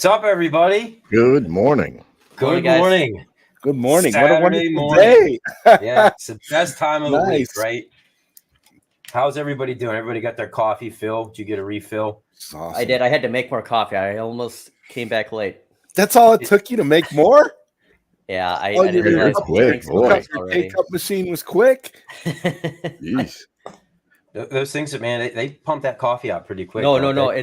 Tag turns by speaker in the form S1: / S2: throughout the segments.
S1: What's up, everybody?
S2: Good morning.
S1: Good morning.
S2: Good morning.
S1: Saturday
S2: what a wonderful day.
S1: Yeah, it's the best time of the week,
S2: Nice.
S1: right? How's everybody doing? Everybody got their coffee filled? Did you get a refill?
S2: Awesome.
S3: I did. I had to make more coffee. I almost came back late.
S2: That's all it took you to make more?
S3: Yeah, I
S2: Oh,
S3: didn't
S2: you're
S3: realize
S2: quick,
S3: we drank so much
S2: Your
S3: already.
S2: take-up machine was quick.
S4: Jeez.
S1: Those things, man, they pump that coffee out pretty quick.
S3: No.
S1: don't they?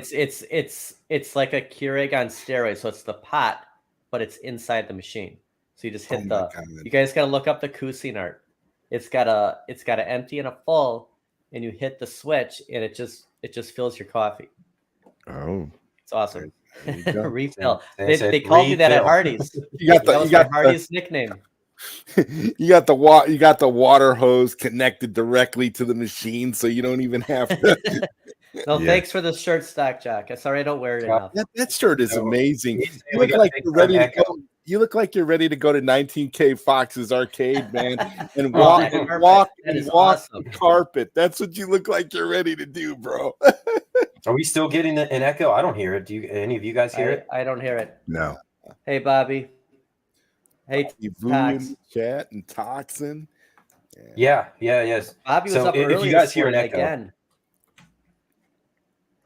S3: It's like a Keurig on steroids. So it's the pot, but it's inside the machine. So you just hit
S2: God.
S3: You guys got to look up the Cuisinart. It's got a empty and a full, and you hit the switch, and it just fills your coffee.
S4: Oh.
S3: It's awesome.
S2: There you go.
S3: Refill.
S1: They
S3: They called me that at
S1: refill.
S3: Hardee's.
S2: You got
S3: my Hardee's nickname.
S2: you got the water hose connected directly to the machine, so you don't even have to.
S3: No,
S4: Yeah.
S3: thanks for the shirt, Stock Jock. Sorry, I don't wear it enough.
S2: That shirt is
S1: So,
S2: amazing. You
S1: we
S2: look
S1: got
S2: like
S1: big
S2: you're ready to
S1: Echo.
S2: go. You look like you're ready to go to 19K Fox's arcade, man, and
S3: Oh,
S2: walk
S3: that's
S2: and
S3: perfect.
S2: walk
S3: That
S2: and
S3: is
S2: walk
S3: awesome.
S2: the carpet. That's what you look like you're ready to do, bro.
S1: Are we still getting an echo? I don't hear it. Do any of you guys hear it?
S3: I don't hear it.
S4: No.
S3: Hey, Bobby. Hey,
S2: Evu
S3: Tox.
S2: in the chat and Toxin.
S1: Yes.
S3: Bobby was
S1: So
S3: up
S1: if you
S3: early
S1: guys
S3: this
S1: hear an
S3: morning
S1: echo-
S3: again.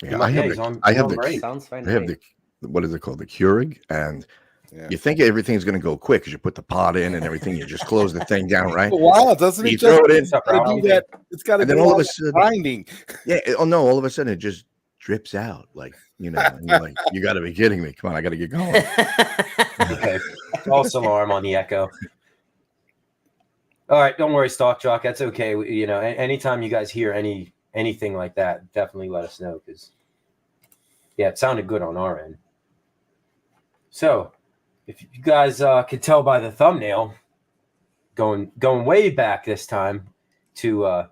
S4: Yeah,
S1: Yeah,
S4: I have
S1: he's
S4: the
S1: on-
S4: I
S1: he's
S4: have
S1: on
S4: the
S1: break.
S3: Sounds fine.
S4: I have
S3: to me.
S4: the what is it called? The Keurig, and
S2: Yeah.
S4: you think everything's gonna go quick because you put the pot in and everything, you just close the thing down, right?
S2: Wow, doesn't
S4: You
S2: it just
S4: throw it in.
S2: it's gotta do that? It's got to
S4: And then
S2: do
S4: all
S2: all
S4: of a
S2: that
S4: sudden-
S2: grinding.
S4: Yeah. Oh no! All of a sudden, it just drips out, like and you're like, you got to be kidding me! Come on, I got to get going.
S1: Okay. False alarm on the echo. All right, don't worry, Stock Jock. That's okay. Anytime you guys hear anything like that, definitely let us know because it sounded good on our end. So, if you guys could tell by the thumbnail, going way back this time to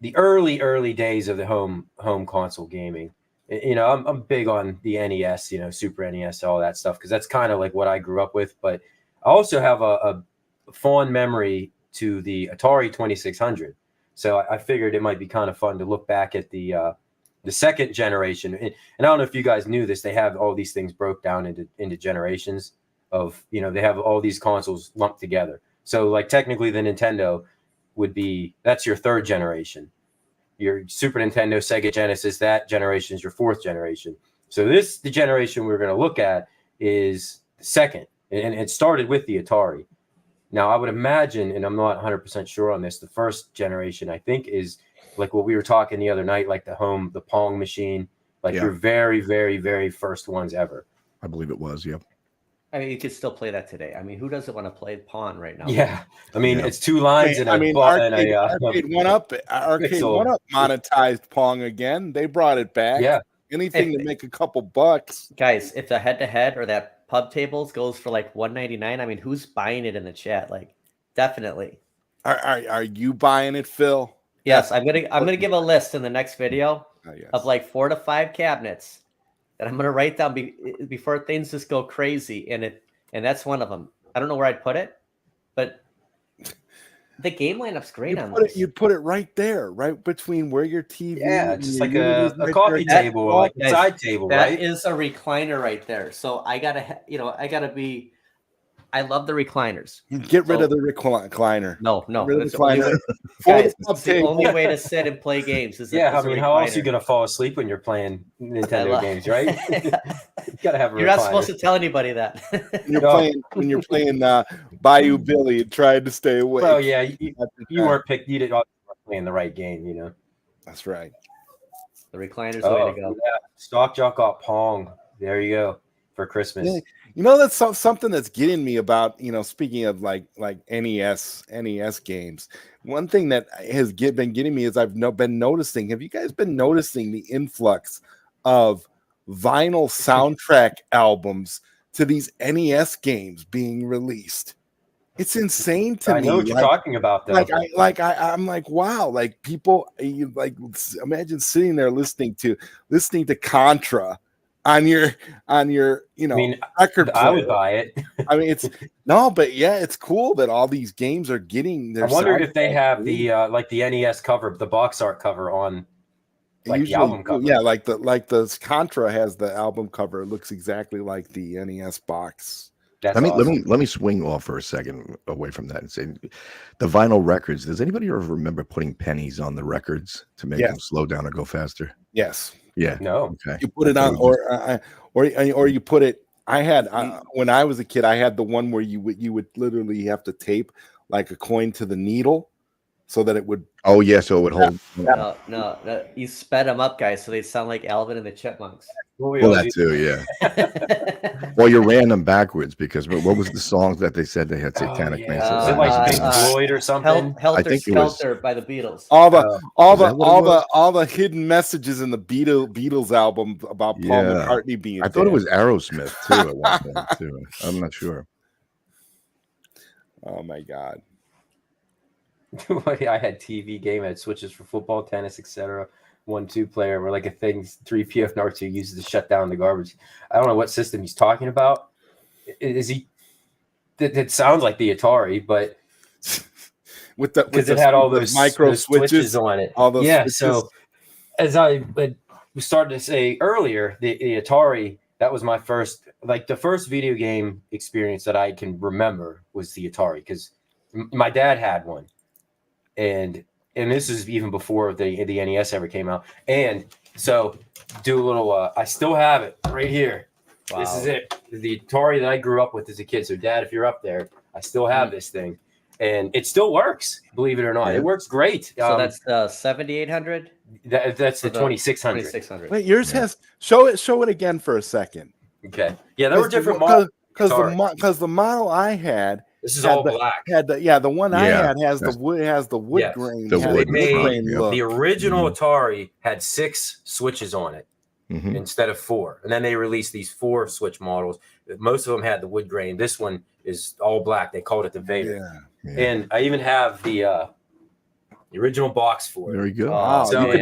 S1: the early days of the home console gaming. I'm big on the NES, Super NES, all that stuff, because that's kind of like what I grew up with. But I also have a fond memory to the Atari 2600. So I figured it might be kind of fun to look back at the second generation. And I don't know if you guys knew this, they have all these things broke down into generations of, they have all these consoles lumped together. So like technically the Nintendo that's your third generation. Your Super Nintendo, Sega Genesis, that generation is your fourth generation. So the generation we're going to look at is the second, and it started with the Atari. Now, I would imagine, and I'm not 100% sure on this, the first generation, I think, is like what we were talking the other night, like the Pong machine, like your very, very, very first ones ever.
S4: I believe it was. Yep.
S3: I mean, you could still play that today. I mean, who doesn't want to play Pawn right now?
S1: Yeah. I mean, it's two lines and
S2: Arcade One Up monetized Pong again. They brought it back.
S1: Yeah.
S2: Anything to make a couple bucks.
S3: Guys, if the head-to-head or that pub tables goes for like $1.99, I mean, who's buying it in the chat? Like, definitely.
S2: Are you buying it, Phil?
S3: Yes, I'm gonna give a list in the next video of like 4 to 5 cabinets that I'm gonna write down before things just go crazy, and that's one of them. I don't know where I'd put it, but the game lineup's great on this.
S2: You'd put it right there, right between where your TV.
S1: Yeah, just like a coffee table or like a side table, right?
S3: That is a recliner right there. So I love the recliners.
S2: Get rid of the recliner.
S3: No.
S2: That's
S3: the only way to sit and play games.
S2: How
S1: else are you going to fall asleep when you're playing Nintendo games, right? You got to have a recliner.
S3: You're not supposed to tell anybody that.
S2: when you're playing Bayou Billy and trying to stay awake.
S1: Well, yeah, you weren't picked. You didn't playing the right game,
S2: That's right.
S3: The recliner's the way to go.
S1: Yeah. Stock Jock got Pong. There you go for Christmas.
S2: Yeah. That's something that's getting me about, speaking of like NES games. One thing that has been getting me is I've been noticing. Have you guys been noticing the influx of vinyl soundtrack albums to these NES games being released? It's insane to me.
S1: I know what you're talking about, though.
S2: I'm like, wow, like people, imagine sitting there listening to Contra on your record player.
S1: I would buy it.
S2: I mean, it's cool that all these games are getting their.
S1: I wonder if they have the the NES cover, the box art cover on Like the album cover.
S2: Yeah, like the Contra has the album cover. It looks exactly like the NES box.
S1: That's
S4: let me swing off for a second away from that and say the vinyl records. Does anybody ever remember putting pennies on the records to make them slow down or go faster?
S2: Yes.
S4: Yeah.
S1: No.
S4: Okay.
S2: You put it on, or you put it. I had when I was a kid, I had the one where you would literally have to tape like a coin to the needle, so that it would.
S4: Oh yeah, so it would hold.
S3: No, you sped them up, guys, so they sound like Alvin and the Chipmunks.
S4: Well, that too, yeah. Well, you ran them backwards because what was the songs that they said they had satanic messages?
S1: Is it like Pink Floyd or something?
S3: Helter Skelter by the Beatles.
S2: All the hidden messages in the Beatles album about Paul McCartney being.
S4: I thought it was Aerosmith too at one point too. I'm not sure.
S2: Oh my god.
S1: I had TV game, I had switches for football, tennis, etc. 1-2 player where like a thing 3PF and R2 uses to shut down the garbage. I don't know what system he's talking about. Is he? It sounds like the Atari, but because it had all those
S2: micro
S1: switches on it.
S2: All those switches.
S1: So as I started to say earlier, the Atari, that was my first, like the first video game experience that I can remember was the Atari, because my dad had one, and this is even before the NES ever came out. And so do a little, I still have it right here. Wow. This is it. The Atari that I grew up with as a kid. So Dad, if you're up there, I still have this thing. And it still works, believe it or not. It works great.
S3: So that's the 7800?
S1: That's the 2600.
S3: 2600.
S2: Wait, yours has, show it again for a second.
S1: Okay. Yeah, there were different models.
S2: Because the model I had,
S1: this is all black.
S2: The one I had has the wood grain.
S1: The original Atari had 6 switches on it instead of 4, and then they released these 4 switch models. Most of them had the wood grain. This one is all black. They called it the Vader. And I even have the original box for it.
S4: There you go.
S2: So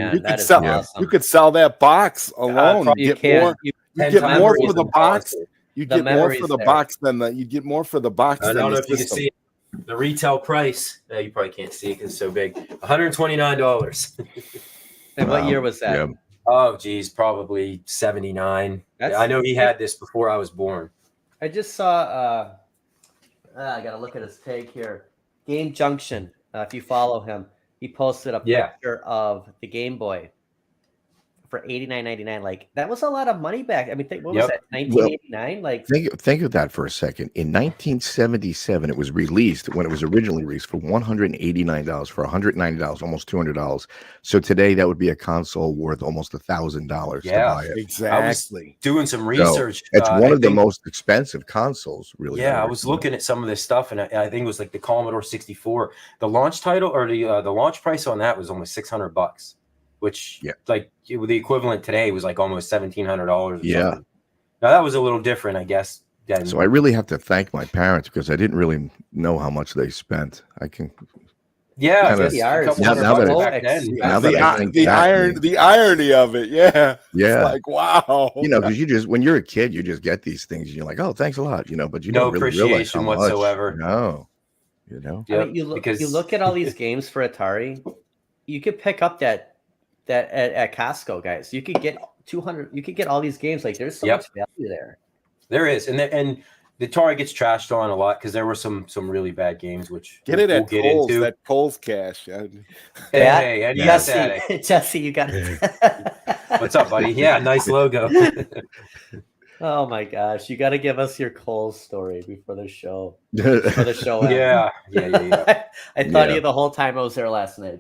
S2: you could sell that box alone. You get more for the box. You get more for the box than you get more for the box.
S1: I don't know if you can see it. The retail price. You probably can't see it because it's so big. $129.
S3: And what year was that?
S4: Yeah.
S1: Oh, geez, probably 79. I know he had this before I was born.
S3: I just saw. I gotta look at his tag here. Game Junction. If you follow him, he posted a picture of the Game Boy for $89.99. Like, that was a lot of money back. I mean, what was that? 1989. Like,
S4: think of that for a second. In 1977, it was released when it was originally released for $189, for $190, almost $200. So today that would be a console worth almost $1,000 to buy it.
S2: Exactly.
S1: I was doing some research.
S4: So it's one of the most expensive consoles, really.
S1: Yeah, I was looking at some of this stuff, and I think it was like the Commodore 64. The launch title or the launch price on that was almost $600. Which, like, the equivalent today was like almost $1,700.
S4: Yeah.
S1: Now that was a little different, I guess.
S4: So I really have to thank my parents because I didn't really know how much they spent. I can.
S1: Yeah,
S2: the irony of it. Yeah.
S4: Yeah.
S2: It's like, wow.
S4: Because when you're a kid, you just get these things and you're like, oh, thanks a lot. But you
S1: no
S4: don't really realize how much.
S1: whatsoever.
S4: No.
S3: I mean, you look at all these games for Atari, you could pick up that at Costco, guys. You could get 200. You could get all these games. Like, there's so much value there.
S1: There is, and the Atari gets trashed on a lot because there were some really bad games. Which
S2: we'll get into. That Kohl's cash.
S3: Jesse, you got it.
S1: What's up, buddy? Yeah, nice logo.
S3: Oh my gosh, you got to give us your Kohl's story before the show.
S1: Yeah.
S3: I thought of you the whole time I was there last night.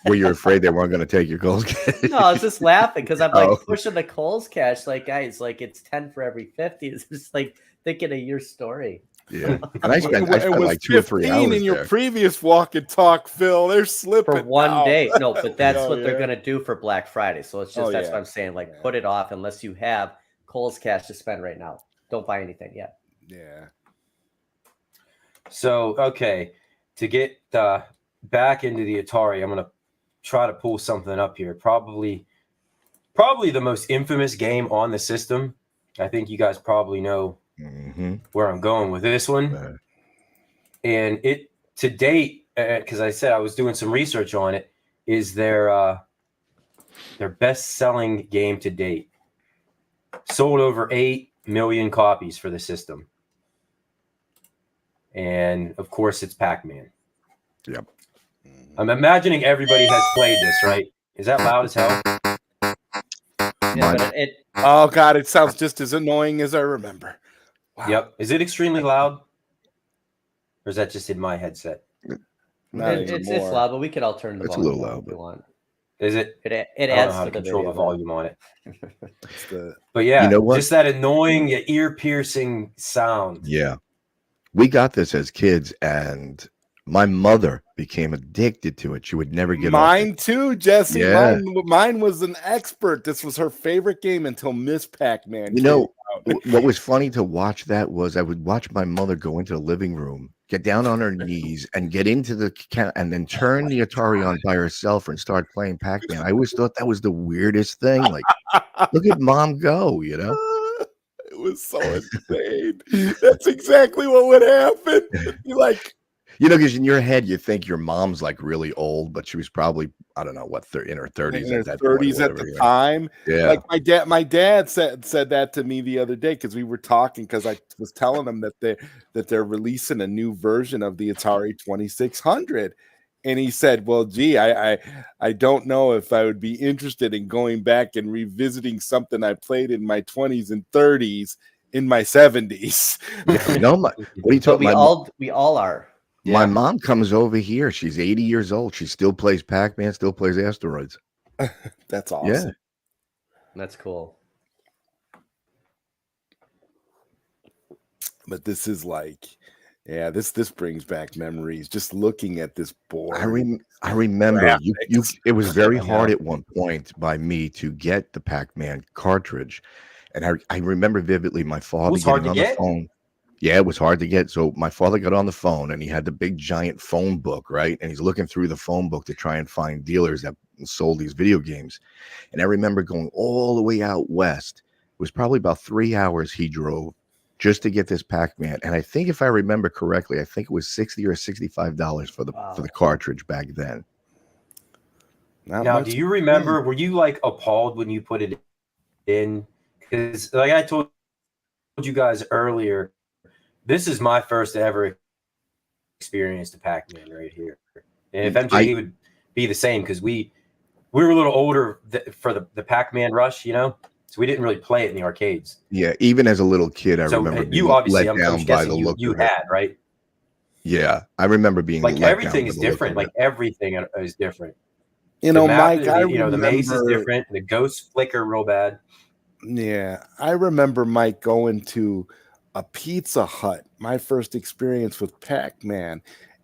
S4: Were you afraid they weren't going to take your Kohl's cash?
S3: No, I was just laughing because I'm like pushing the Kohl's cash. Like, guys, like it's 10 for every 50. It's just like thinking of your story.
S4: Yeah, and I spent like 2 or 3 hours
S2: in your previous walk and talk, Phil. They're slipping
S3: for one day. No, but that's what they're going to do for Black Friday. So it's just that's what I'm saying. Like, put it off unless you have Kohl's cash to spend right now. Don't buy anything yet.
S2: Yeah.
S1: So to get back into the Atari, I'm gonna try to pull something up here. Probably the most infamous game on the system. I think you guys probably know where I'm going with this one. And it to date, because I said I was doing some research on it, is their their best-selling game to date. Sold over 8 million copies for the system. And, of course, it's Pac-Man.
S4: Yep.
S1: I'm imagining everybody has played this, right? Is that loud as hell?
S3: Yeah, but
S2: oh, God, it sounds just as annoying as I remember. Wow.
S1: Yep. Is it extremely loud? Or is that just in my headset?
S3: It's loud, but we could all turn the volume
S4: a little loud
S3: if we want.
S1: Is it?
S3: It
S1: I don't
S3: adds
S1: know how
S3: to
S1: to
S3: the
S1: control
S3: video,
S1: the volume on it.
S2: The,
S1: But yeah,
S4: you know what?
S1: just that annoying, ear-piercing sound.
S4: Yeah. We got this as kids, and my mother became addicted to it. She would never get
S2: mine
S4: off
S2: too, Jesse.
S4: Yeah.
S2: Mine was an expert. This was her favorite game until Miss Pac-Man.
S4: You know, what was funny to watch that was I would watch my mother go into the living room, get down on her knees, and get into the and then turn the Atari on by herself and start playing Pac-Man. I always thought that was the weirdest thing. Like, look at mom go, you know?
S2: It was so insane. That's exactly what would happen. You like,
S4: you know, because in your head you think your mom's like really old, but she was probably, I don't know what, in her 30s
S2: in her
S4: at that
S2: 30s
S4: point,
S2: at the time.
S4: Yeah.
S2: Like my dad said that to me the other day because we were talking because I was telling him that they're releasing a new version of the Atari 2600. And he said, well, gee, I don't know if I would be interested in going back and revisiting something I played in my 20s and 30s in my 70s.
S4: No, what are you talking
S3: about? We all are.
S4: My mom comes over here. She's 80 years old. She still plays Pac-Man, still plays Asteroids.
S2: That's awesome.
S4: Yeah.
S3: That's cool.
S2: But this is like, yeah, this brings back memories. Just looking at this board.
S4: I remember it was very hard at one point by me to get the Pac-Man cartridge. And I remember vividly my father getting on the phone. Yeah, it was hard to get. So my father got on the phone and he had the big giant phone book, right? And he's looking through the phone book to try and find dealers that sold these video games. And I remember going all the way out west. It was probably about 3 hours he drove just to get this Pac-Man. And I think if I remember correctly, I think it was $60 or $65 for the cartridge back then.
S1: Now, do you remember, were you like appalled when you put it in? Because like I told you guys earlier, this is my first ever experience to Pac-Man right here. And if MJ would be the same, because we were a little older for the Pac-Man rush, you know? So we didn't really play it in the arcades.
S4: Yeah, even as a little kid, I remember being let down by the look
S1: you had, right?
S4: Yeah, I remember being
S1: like everything is different. Like everything is different.
S2: You know, Mike,
S1: the maze is different. The ghosts flicker real bad.
S2: Yeah, I remember Mike going to a Pizza Hut, my first experience with Pac-Man,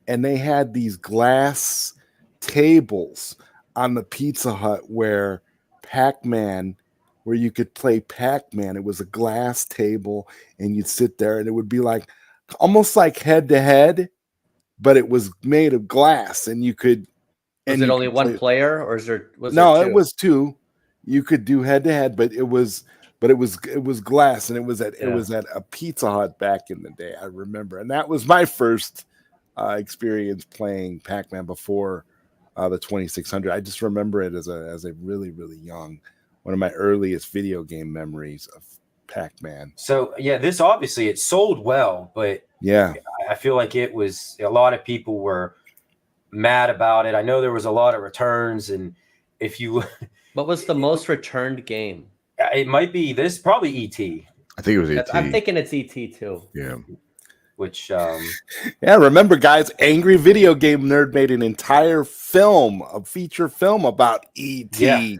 S2: and they had these glass tables on the Pizza Hut where you could play Pac-Man. It was a glass table and you'd sit there and it would be like almost like head to head, but it was made of glass and you could.
S3: Was it only one player or was
S2: no,
S3: there two?
S2: It was two. You could do head to head, but it was glass, and it was at a Pizza Hut back in the day. I remember, and that was my first experience playing Pac-Man before the 2600. I just remember it as a really, really young, one of my earliest video game memories of Pac-Man.
S1: So yeah, this obviously it sold well, but
S2: yeah,
S1: I feel like it was a lot of people were mad about it. I know there was a lot of returns, and if you
S3: what was the most returned game?
S1: It might be this, probably E.T.
S4: I think it was E.T.
S3: I'm thinking it's E.T. too.
S4: Yeah.
S1: Which
S2: yeah, remember guys, Angry Video Game Nerd made an entire film, a feature film about E.T.
S1: Yeah.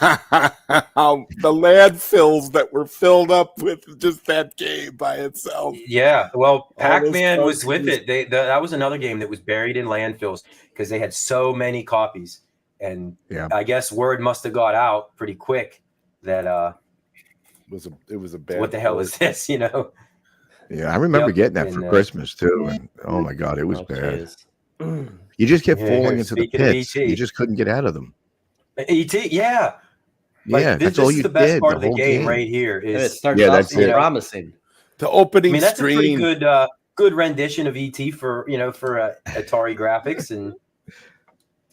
S2: How the landfills that were filled up with just that game by itself.
S1: Yeah, well, Pac-Man was with it. That was another game that was buried in landfills because they had so many copies. And I guess word must have got out pretty quick that
S2: it was a bad.
S1: What the hell is this? You know?
S4: Yeah, I remember getting that for Christmas too, and oh my god, it was bad. You just kept falling into the pits. You just couldn't get out of them.
S1: E.T. Yeah,
S4: that's all you did.
S1: This is the best part of the game right here.
S3: It starts off so promising.
S2: The opening
S1: that's
S2: screen.
S1: A pretty good rendition of E.T. for Atari graphics, and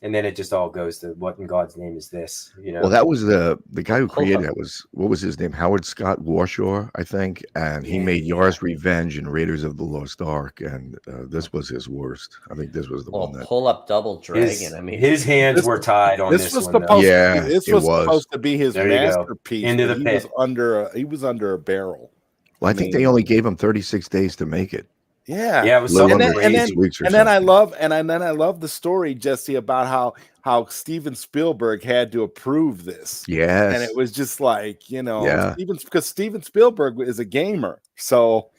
S1: And then it just all goes to what in God's name is this? You know.
S4: Well, that was the guy who created
S3: Hold
S4: that was, what was his name? Howard Scott Warshaw, I think, and he made
S1: Yeah.
S4: Yars Revenge and Raiders of the Lost Ark, and this was his worst. I think this was the
S3: Well,
S4: one that.
S3: pull up Double Dragon. I mean,
S1: his hands were tied on this
S2: was
S1: one.
S2: supposed
S4: Yeah,
S2: to be, this
S4: it
S2: was
S4: was.
S2: supposed to be his
S1: There you go.
S2: masterpiece.
S1: Into
S2: but
S1: the pit.
S2: He was under a barrel.
S4: Well, I think they only gave him 36 days to make it.
S1: Yeah, it was
S4: Little
S1: something
S4: under
S1: crazy.
S4: 6 weeks or
S2: And then
S4: something.
S2: I love the story, Jesse, about how Steven Spielberg had to approve this.
S4: Yes.
S2: And it was just like, you know,
S4: Yeah.
S2: because Steven Spielberg is a gamer. So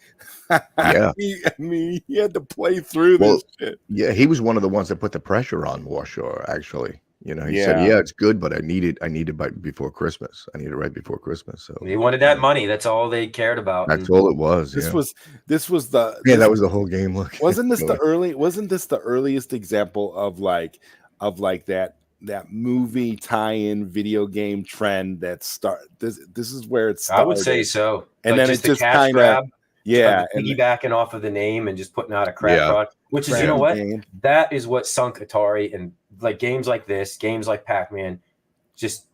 S4: Yeah.
S2: he had to play through this shit.
S4: Yeah, he was one of the ones that put the pressure on Warshaw, actually. You know, he said,
S2: Yeah.
S4: yeah, it's good, but I need it by before Christmas. I need it right before Christmas. So
S1: They wanted that money. That's all they cared about.
S4: that's all it was.
S2: This
S4: yeah.
S2: was
S4: That was the whole game. Look,
S2: wasn't this the earliest example of that movie tie-in video game trend that this is where it started.
S1: I would say so.
S2: And
S1: like
S2: then
S1: just
S2: it just
S1: cash
S2: kind
S1: grab,
S2: of and
S1: piggybacking off of the name and just putting out a crap
S4: Yeah.
S1: product, which is, you
S2: crap
S1: know what?
S2: game.
S1: That is what sunk Atari, and like games like this, games like Pac-Man, just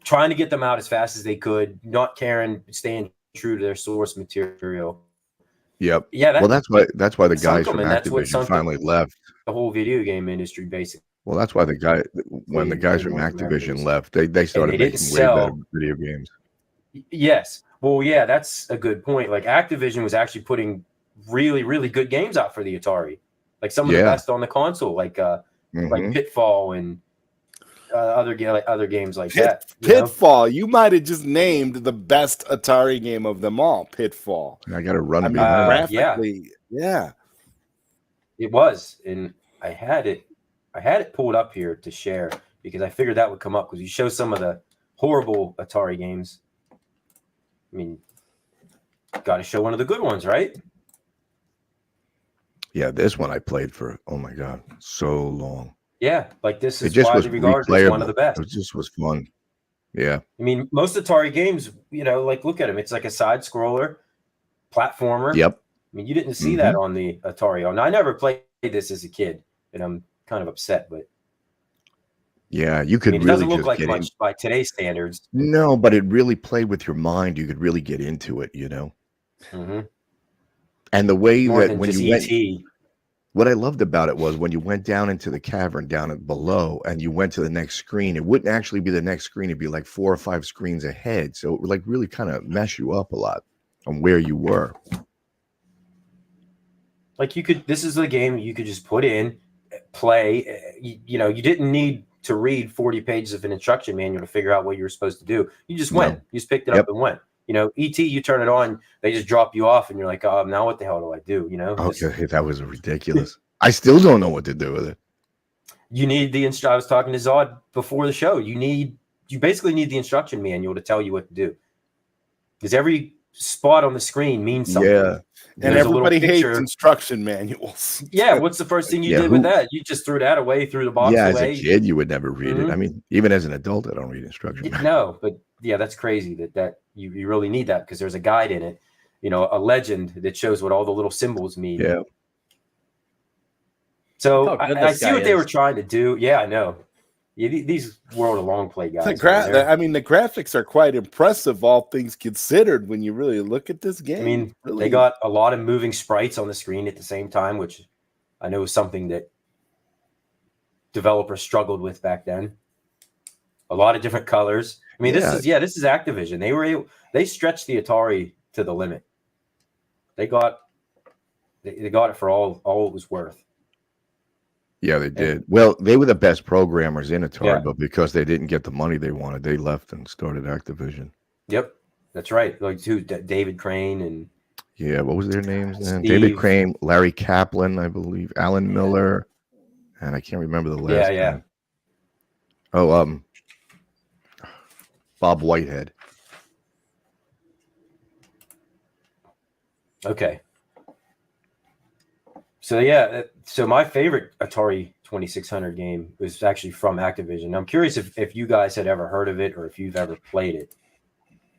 S1: trying to get them out as fast as they could, not caring, staying true to their source material.
S4: Yep.
S1: Yeah.
S4: Well, that's why the guys
S1: sunk 'em,
S4: from
S1: and that's what
S4: Activision
S1: sunk
S4: finally left.
S1: the whole video game industry, basically.
S4: Well, that's why when the guys from
S1: North America
S4: Activision
S1: was-
S4: left, they started
S1: they didn't
S4: making way better
S1: sell.
S4: video games.
S1: Yes. Well, yeah, that's a good point. Like Activision was actually putting really, really good games out for the Atari, like some of the best on the console, like Pitfall and other games like that.
S2: Pitfall. You might have just named the best Atari game of them all. Pitfall.
S4: I got to run
S2: I mean,
S4: behind.
S2: graphically, yeah.
S1: It was, and I had it pulled up here to share because I figured that would come up because you show some of the horrible Atari games. I mean, got to show one of the good ones, right?
S4: Yeah, this one I played for, oh my God, so long.
S1: Yeah, like this
S4: It
S1: is
S4: just was
S1: widely regarded as one of the
S4: replayable.
S1: best.
S4: It just was fun. Yeah.
S1: I mean, most Atari games, like look at them. It's like a side scroller platformer.
S4: Yep.
S1: I mean, you didn't see that on the Atari. And I never played this as a kid, and I'm kind of upset. But
S4: yeah, you could
S1: it
S4: really
S1: doesn't look
S4: just
S1: like
S4: get
S1: much by today's standards.
S4: No, but it really played with your mind. You could really get into it,
S1: Mm-hmm.
S4: And the way
S1: More
S4: that
S1: than
S4: when
S1: just
S4: you went,
S1: ET.
S4: what I loved about it was when you went down into the cavern down below and you went to the next screen, it wouldn't actually be the next screen. It'd be like 4 or 5 screens ahead. So it would like really kind of mess you up a lot on where you were.
S1: Like this is a game you could just put in, play. You didn't need to read 40 pages of an instruction manual to figure out what you were supposed to do. You just went. You just picked it up and went. ET, you turn it on, they just drop you off, and you're like, oh, now what the hell do I do?
S4: Okay, that was ridiculous. I still don't know what to do with it.
S1: You need I was talking to Zod before the show. You basically need the instruction manual to tell you what to do, because every spot on the screen means something.
S2: Yeah, and everybody hates instruction manuals.
S1: Yeah, what's the first thing you did with that? You just threw that away, threw the box away.
S4: As a kid, you would never read it. I mean, even as an adult, I don't read instruction manuals.
S1: No, but yeah, that's crazy that you really need that, because there's a guide in it, a legend that shows what all the little symbols mean.
S4: Yeah.
S1: So I see what they were trying to do. Yeah, I know. Yeah, these World of Long Play guys.
S2: The graphics are quite impressive, all things considered, when you really look at this game.
S1: I mean,
S2: really.
S1: They got a lot of moving sprites on the screen at the same time, which I know is something that developers struggled with back then. A lot of different colors. I mean, this is Activision. They stretched the Atari to the limit. They got it for all it was worth.
S4: Yeah, they did. Well, they were the best programmers in Atari, but because they didn't get the money they wanted, they left and started Activision.
S1: Yep, that's right. Like David Crane and
S4: what was their names then? David Crane, Larry Kaplan, I believe, Alan Miller, and I can't remember the last name. Oh, Bob Whitehead.
S1: Okay. So my favorite Atari 2600 game was actually from Activision. I'm curious if you guys had ever heard of it or if you've ever played it.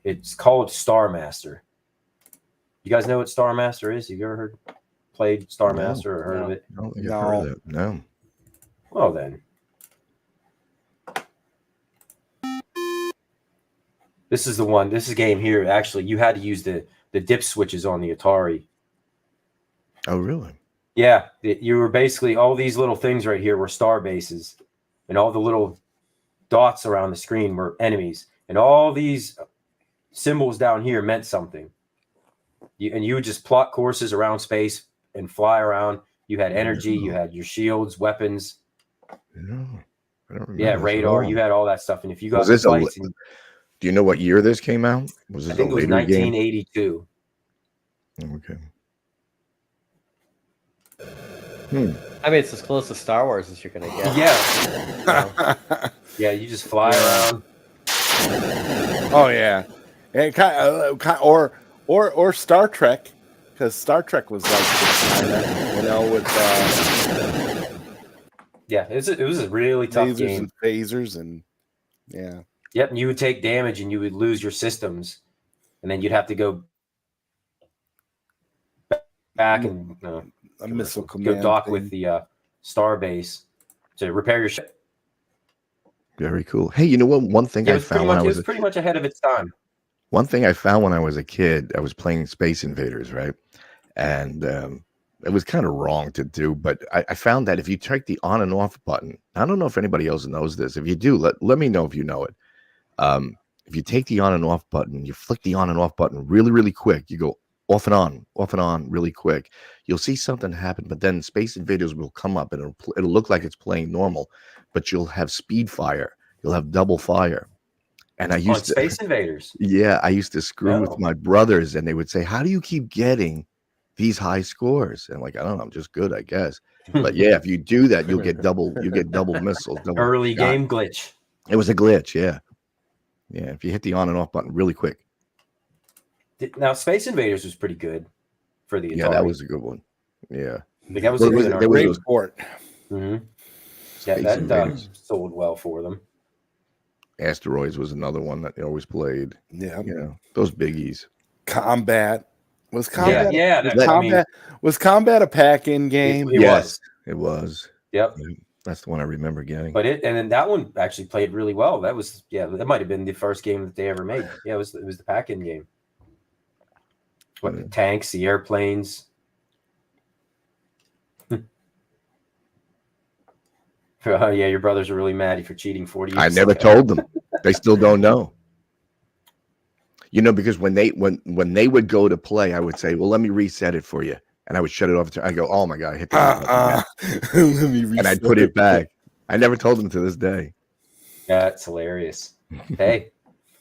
S1: It's called Star Master. You guys know what Star Master is? Have you ever played Star Master or heard of it?
S4: No. Well then.
S1: This is the one. This is a game here. Actually, you had to use the dip switches on the Atari.
S4: Oh, really?
S1: Yeah, you were basically, all these little things right here were star bases, and all the little dots around the screen were enemies, and all these symbols down here meant something. You would just plot courses around space and fly around. You had energy, you had your shields, weapons.
S4: No, I don't remember.
S1: Yeah,
S4: this at
S1: radar.
S4: all.
S1: You had all that stuff. And if you got
S4: Was this
S1: flights,
S4: do you know what year this came out? Was this
S1: I think
S4: a
S1: it was
S4: later game?
S1: 1982.
S4: Okay.
S3: I mean, it's as close to Star Wars as you're gonna get.
S1: Yeah. Yeah, you just fly around.
S2: Oh yeah, and or Star Trek, because Star Trek was like this, you know, with
S1: Yeah, it was a really tough
S2: lasers
S1: game.
S2: and phasers and yeah.
S1: Yep, and you would take damage and you would lose your systems, and then you'd have to go back and
S2: A missile
S1: go
S2: command
S1: dock
S2: thing.
S1: with the star base to repair your ship.
S4: Very cool. Hey, you know what? One thing
S1: Yeah,
S4: I found when I
S1: it
S4: was
S1: was pretty much ahead of its time.
S4: One thing I found when I was a kid, I was playing Space Invaders, right? And it was kind of wrong to do, but I found that if you check the on and off button, I don't know if anybody else knows this. If you do, let me know if you know it. If you take the on and off button, you flick the on and off button really, really quick. You go off and on really quick. You'll see something happen, but then Space Invaders will come up and it'll look like it's playing normal, but you'll have speed fire. You'll have double fire. And I used to
S1: Space Invaders.
S4: Yeah, I used to screw with my brothers, and they would say, "How do you keep getting these high scores?" And I'm like, I don't know, I'm just good, I guess. But yeah, if you do that, you'll get double missiles.
S1: Early game glitch.
S4: It was a glitch, yeah. Yeah, if you hit the on and off button really quick.
S1: Now, Space Invaders was pretty good for the Atari.
S4: Yeah, that was a good one. Yeah.
S1: I think that was a
S2: great sport.
S1: Mm-hmm. Yeah, that sold well for them.
S4: Asteroids was another one that they always played.
S2: Yeah.
S4: You know, those biggies.
S2: Combat. Was Combat was Combat a Pac-In game?
S4: It was.
S1: Yep.
S4: That's the one I remember getting.
S1: But then that one actually played really well. That was that might have been the first game that they ever made. Yeah, it was the Pac-In game. What the tanks, the airplanes. Oh yeah, your brothers are really mad for cheating 40 years.
S4: I never told them. They still don't know. You know, because when they would go to play, I would say, "Well, let me reset it for you," and I would shut it off. I go, "Oh my god, I hit that!"
S2: Let me reset
S4: and I'd put it back. I never told them to this day.
S1: That's hilarious. Hey,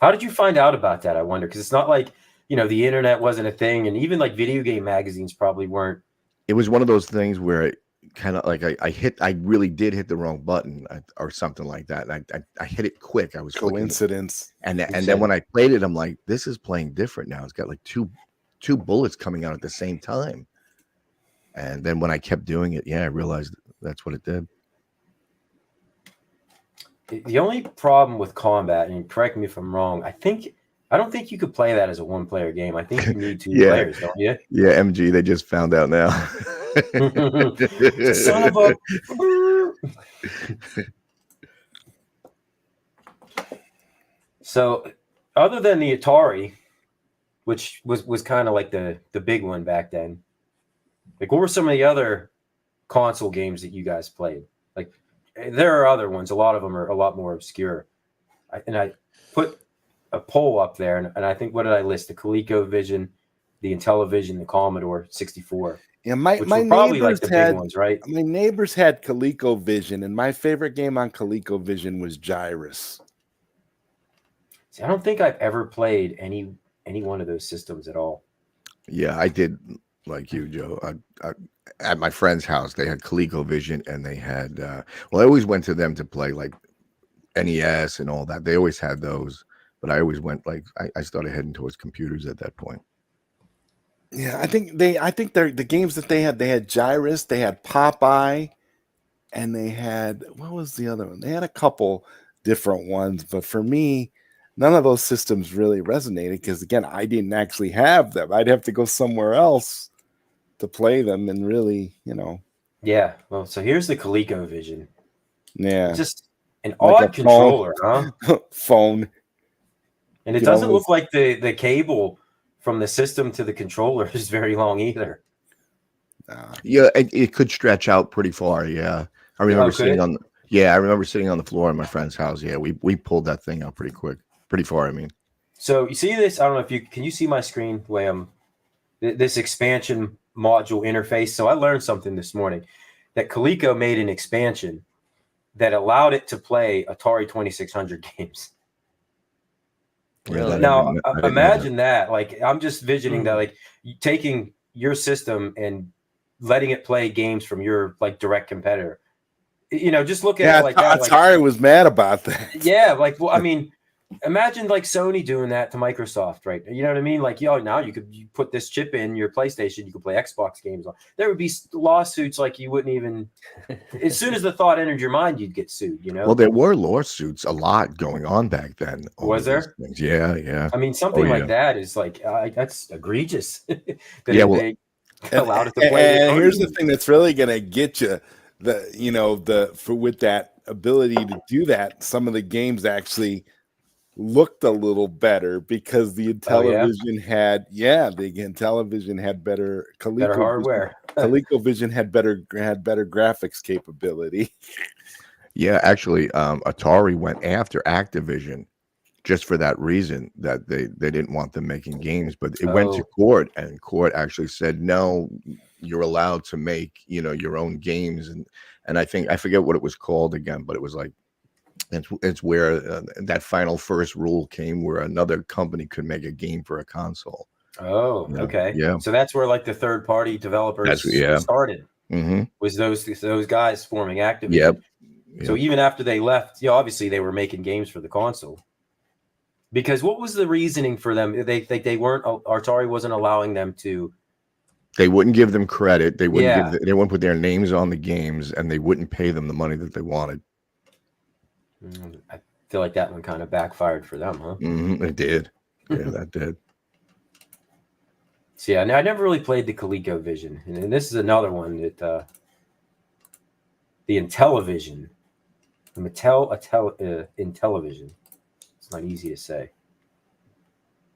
S1: how did you find out about that? I wonder, because it's not like the internet wasn't a thing, and even like video game magazines probably weren't.
S4: It was one of those things where kind of like I really did hit the wrong button or something like that. I hit it quick. I was
S2: coincidence.
S4: And then when I played it, I'm like, this is playing different now. It's got like two bullets coming out at the same time. And then when I kept doing it, I realized that's what it did.
S1: The only problem with combat, and correct me if I'm wrong, I don't think you could play that as a one-player game. I think you need two players, don't you?
S4: Yeah, MG, they just found out now.
S1: Son of a... So, other than the Atari, which was kind of like the big one back then, like what were some of the other console games that you guys played? Like, there are other ones. A lot of them are a lot more obscure. I put a poll up there, and I think, what did I list? The ColecoVision, the IntelliVision, the Commodore 64.
S2: Yeah, my
S1: probably
S2: neighbors
S1: like the big ones, right?
S2: My neighbors had ColecoVision, and my favorite game on ColecoVision was Gyrus.
S1: See, I don't think I've ever played any one of those systems at all.
S4: Yeah, I did like you, Joe. I at my friend's house, they had ColecoVision, and they had I always went to them to play like NES and all that. They always had those, but I always went I started heading towards computers at that point.
S2: Yeah, I think they're the games that they had Gyrus, they had Popeye, and they had, what was the other one? They had a couple different ones, but for me, none of those systems really resonated because, again, I didn't actually have them. I'd have to go somewhere else to play them, and really,
S1: Yeah, well, so here's the
S2: Yeah.
S1: Just an odd controller, huh?
S2: Phone.
S1: And it doesn't look like the cable from the system to the controller is very long either.
S4: Yeah, it could stretch out pretty far. Yeah, I remember sitting on. Yeah, I remember sitting on the floor in my friend's house. Yeah, we pulled that thing out pretty far. I mean,
S1: so you see this? I don't know if you can see my screen the way I'm. This expansion module interface. So I learned something this morning that Coleco made an expansion that allowed it to play Atari 2600 games.
S4: Really?
S1: Now imagine that. Like I'm just visioning that, like taking your system and letting it play games from your like direct competitor. You know, just look at it like that.
S2: Atari was mad about that.
S1: Yeah, like, well, I mean, imagine like Sony doing that to Microsoft, right? You know what I mean? Like, now you put this chip in your PlayStation, you could play Xbox games on. There would be lawsuits like you wouldn't even. As soon as the thought entered your mind, you'd get sued. You know?
S4: Well, there were lawsuits a lot going on back then.
S1: Was there?
S4: Yeah, yeah.
S1: I mean, something like that is like that's egregious.
S2: They allowed it to play. And here's the thing that's really going to get you. With that ability to do that, some of the games actually looked a little better because the IntelliVision had better
S1: hardware.
S2: ColecoVision had better graphics capability.
S4: Yeah, actually, Atari went after Activision just for that reason, that they didn't want them making games, but it went to court, and court actually said no. You're allowed to make, your own games, and I forget what it was called again, but it was like it's where that first rule came, where another company could make a game for a console.
S1: Oh, okay,
S4: yeah.
S1: So that's where like the third party developers started.
S4: Mm-hmm.
S1: Was those guys forming Activision?
S4: Yep.
S1: So even after they left, obviously they were making games for the console. Because what was the reasoning for them? They weren't. Atari wasn't allowing them to.
S4: They wouldn't give them credit. They wouldn't they wouldn't put their names on the games, and they wouldn't pay them the money that they wanted.
S1: I feel like that one kind of backfired for them, huh?
S4: Mm-hmm, it did. Yeah, that did.
S1: So yeah, I never really played the ColecoVision, and this is another one that the IntelliVision, the IntelliVision. It's not easy to say.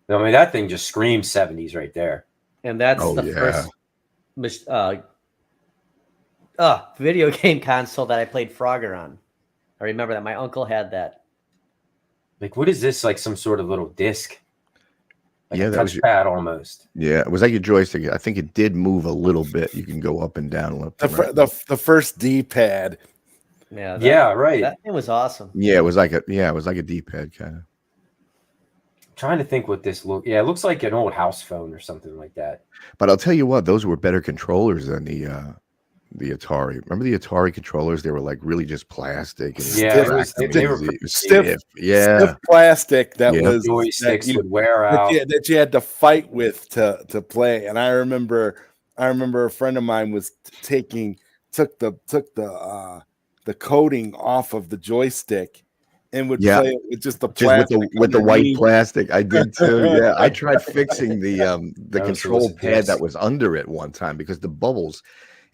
S1: I mean, that thing just screams 70s right there.
S3: And that's first video game console that I played Frogger on. I remember that my uncle had that.
S1: Like, what is this? Like some sort of little disc? Like
S4: a
S1: touchpad almost.
S4: Yeah, it was like your joystick. I think it did move a little bit. You can go up and down.
S2: The first D-pad.
S3: Yeah, right. That thing was awesome.
S4: Yeah, it was like a D-pad kind of.
S1: Trying to think what this look. Yeah, it looks like an old house phone or something like that.
S4: But I'll tell you what, those were better controllers than the Atari. Remember the Atari controllers? They were like really just plastic. And
S1: they were
S2: stiff. Yeah, stiff plastic that was
S1: joysticks would wear out.
S2: That you had to fight with to play. And I remember a friend of mine was took the coating off of the joystick. And would play it with just the plastic
S4: with the white plastic. I did too. Yeah, I tried fixing the control pad that was under it one time, because the bubbles.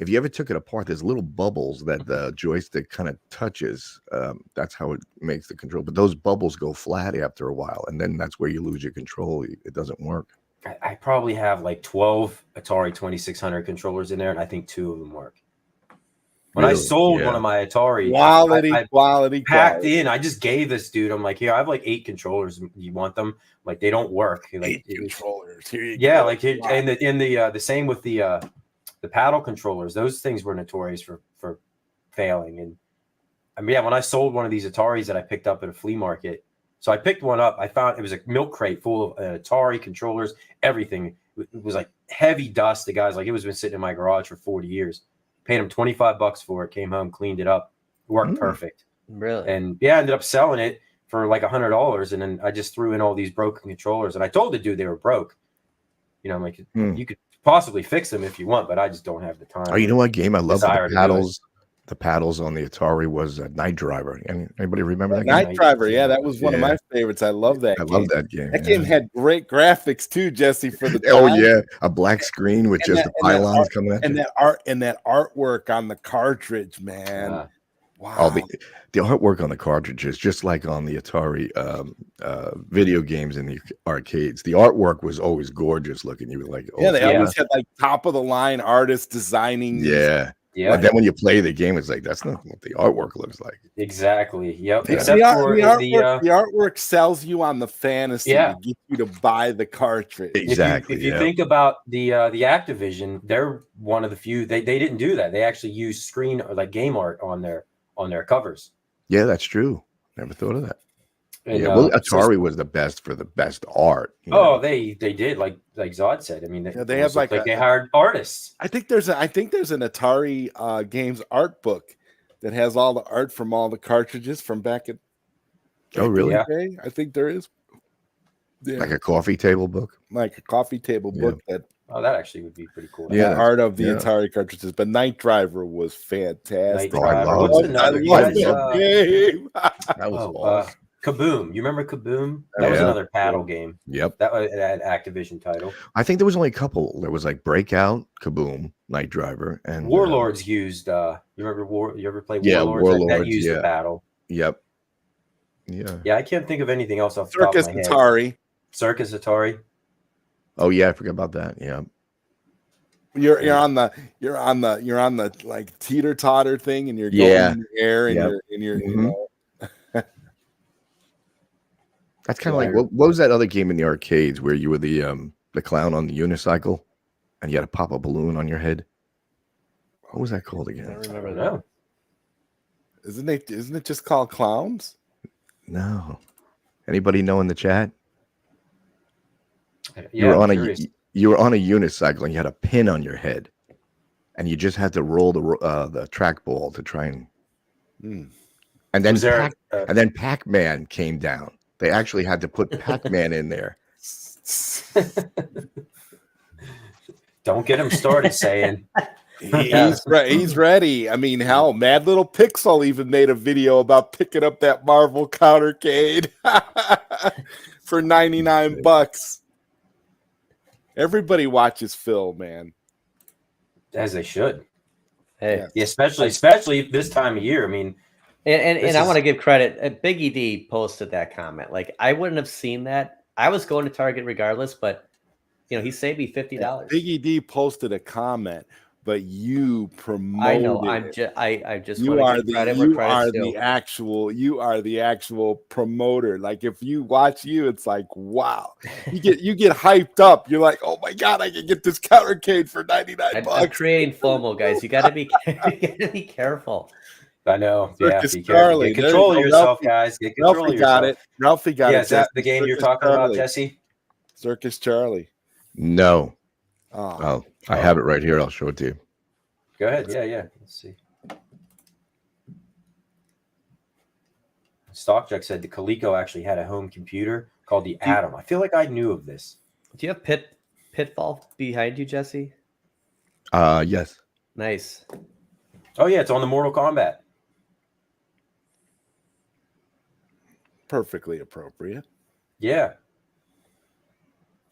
S4: If you ever took it apart, there's little bubbles that the joystick kind of touches. That's how it makes the control. But those bubbles go flat after a while, and then that's where you lose your control. It doesn't work.
S1: I probably have like 12 Atari 2600 controllers in there, and I think 2 of them work. When I sold one of my Atari,
S2: quality
S1: packed in, I just gave this dude. I'm like, here, I have like 8 controllers. You want them? Like, they don't work. Like,
S2: 8 controllers. Here you go.
S1: Like, and the same with the paddle controllers. Those things were notorious for failing. And I mean, when I sold one of these Ataris that I picked up at a flea market, so I picked one up. I found it was a milk crate full of Atari controllers, everything. It was like heavy dust. The guy's like, it was been sitting in my garage for 40 years. Paid him $25 for it. Came home, cleaned it up, worked perfect.
S3: Really?
S1: And I ended up selling it for like $100. And then I just threw in all these broken controllers. And I told the dude they were broke. I'm like, you could possibly fix them if you want, but I just don't have the time.
S4: Oh, you know what game I love? The paddles. The paddles on the Atari was Night Driver. Anybody remember that game?
S2: Night Driver, yeah, that was one of my favorites. I love that.
S4: I love that game.
S2: That game had great graphics too, Jesse. For the
S4: time. A black screen with just the pylons coming at
S2: and
S4: you.
S2: That artwork on the cartridge, man. Wow.
S4: The artwork on the cartridges, just like on the Atari video games in the arcades, the artwork was always gorgeous looking. You were like, oh,
S2: Yeah, they always had like top of the line artists designing.
S4: Yeah.
S1: Yeah.
S4: But then when you play the game, it's like that's not what the artwork looks like.
S1: Exactly. Yep.
S2: Yeah.
S1: Except for
S2: the artwork sells you on the fantasy
S1: Yeah.
S2: to get you to buy the cartridge.
S4: Exactly.
S1: If you think about the Activision, they're one of the few. They didn't do that. They actually used screen or like game art on their covers.
S4: Yeah, that's true. Never thought of that.
S1: And,
S4: yeah, well, Atari was the best for the best art.
S1: They did like Zod said. I mean,
S2: they have like
S1: they hired artists.
S2: I think there's an Atari games art book that has all the art from all the cartridges from back at.
S4: Oh, really?
S2: Yeah. I think there is. Yeah.
S4: Like a coffee table book.
S2: Like a coffee table book that.
S1: Oh, that actually would be pretty cool.
S2: Yeah, art of the Atari cartridges. But Night Driver was fantastic.
S1: What's another
S2: game?
S4: That was awesome.
S1: Kaboom. You remember Kaboom? That was another paddle game.
S4: Yep.
S1: That was an Activision title.
S4: I think there was only a couple. There was like Breakout, Kaboom, Night Driver, and
S1: Warlords used you remember you ever play Warlords?
S4: Warlords
S1: that used the paddle.
S4: Yep. Yeah.
S1: Yeah, I can't think of anything else off the top of my head.
S2: Atari.
S1: Circus Atari.
S4: Oh yeah, I forgot about that. Yeah.
S2: You're on the like teeter totter thing, and you're going in the air, and you're you know.
S4: That's kind of like what was that other game in the arcades where you were the clown on the unicycle, and you had to pop a balloon on your head? What was that called again?
S3: I don't remember that.
S2: Isn't it just called Clowns?
S4: No. Anybody know in the chat?
S1: Yeah,
S4: you were on a unicycle and you had a pin on your head, and you just had to roll the trackball to try and. And then Pac-Man came down. They actually had to put Pac-Man in there.
S1: Don't get him started saying.
S2: He's ready. I mean, hell, Mad Little Pixel even made a video about picking up that Marvel countercade for $99. Everybody watches Phil, man.
S1: As they should.
S3: Hey,
S1: yeah, especially this time of year. I mean,
S3: and I want to give credit. Big ED posted that comment. Like, I wouldn't have seen that. I was going to Target regardless, but he saved me $50.
S2: Big ED posted a comment, but you promoted.
S3: I know. I just want to give credit where credit's due.
S2: You are the actual promoter. Like, if you watch it's like, wow. You get hyped up. You're like, oh my god, I can get this countercade for $99.
S3: I'm creating FOMO, guys. You got to be careful.
S1: I know. Yeah,
S2: be careful.
S1: Get control of yourself, guys. Get control of yourself.
S2: Ralphie got it.
S1: Yeah, is that the game you're talking about, Jesse?
S2: Circus Charlie.
S4: No. Oh, I have it right here. I'll show it to you.
S1: Go ahead. Yeah. Let's see. Stockjack said the Coleco actually had a home computer called the Atom. I feel like I knew of this.
S3: Do you have Pitfall behind you, Jesse?
S4: Yes.
S3: Nice.
S1: Oh yeah, it's on the Mortal Kombat.
S2: Perfectly appropriate.
S1: Yeah.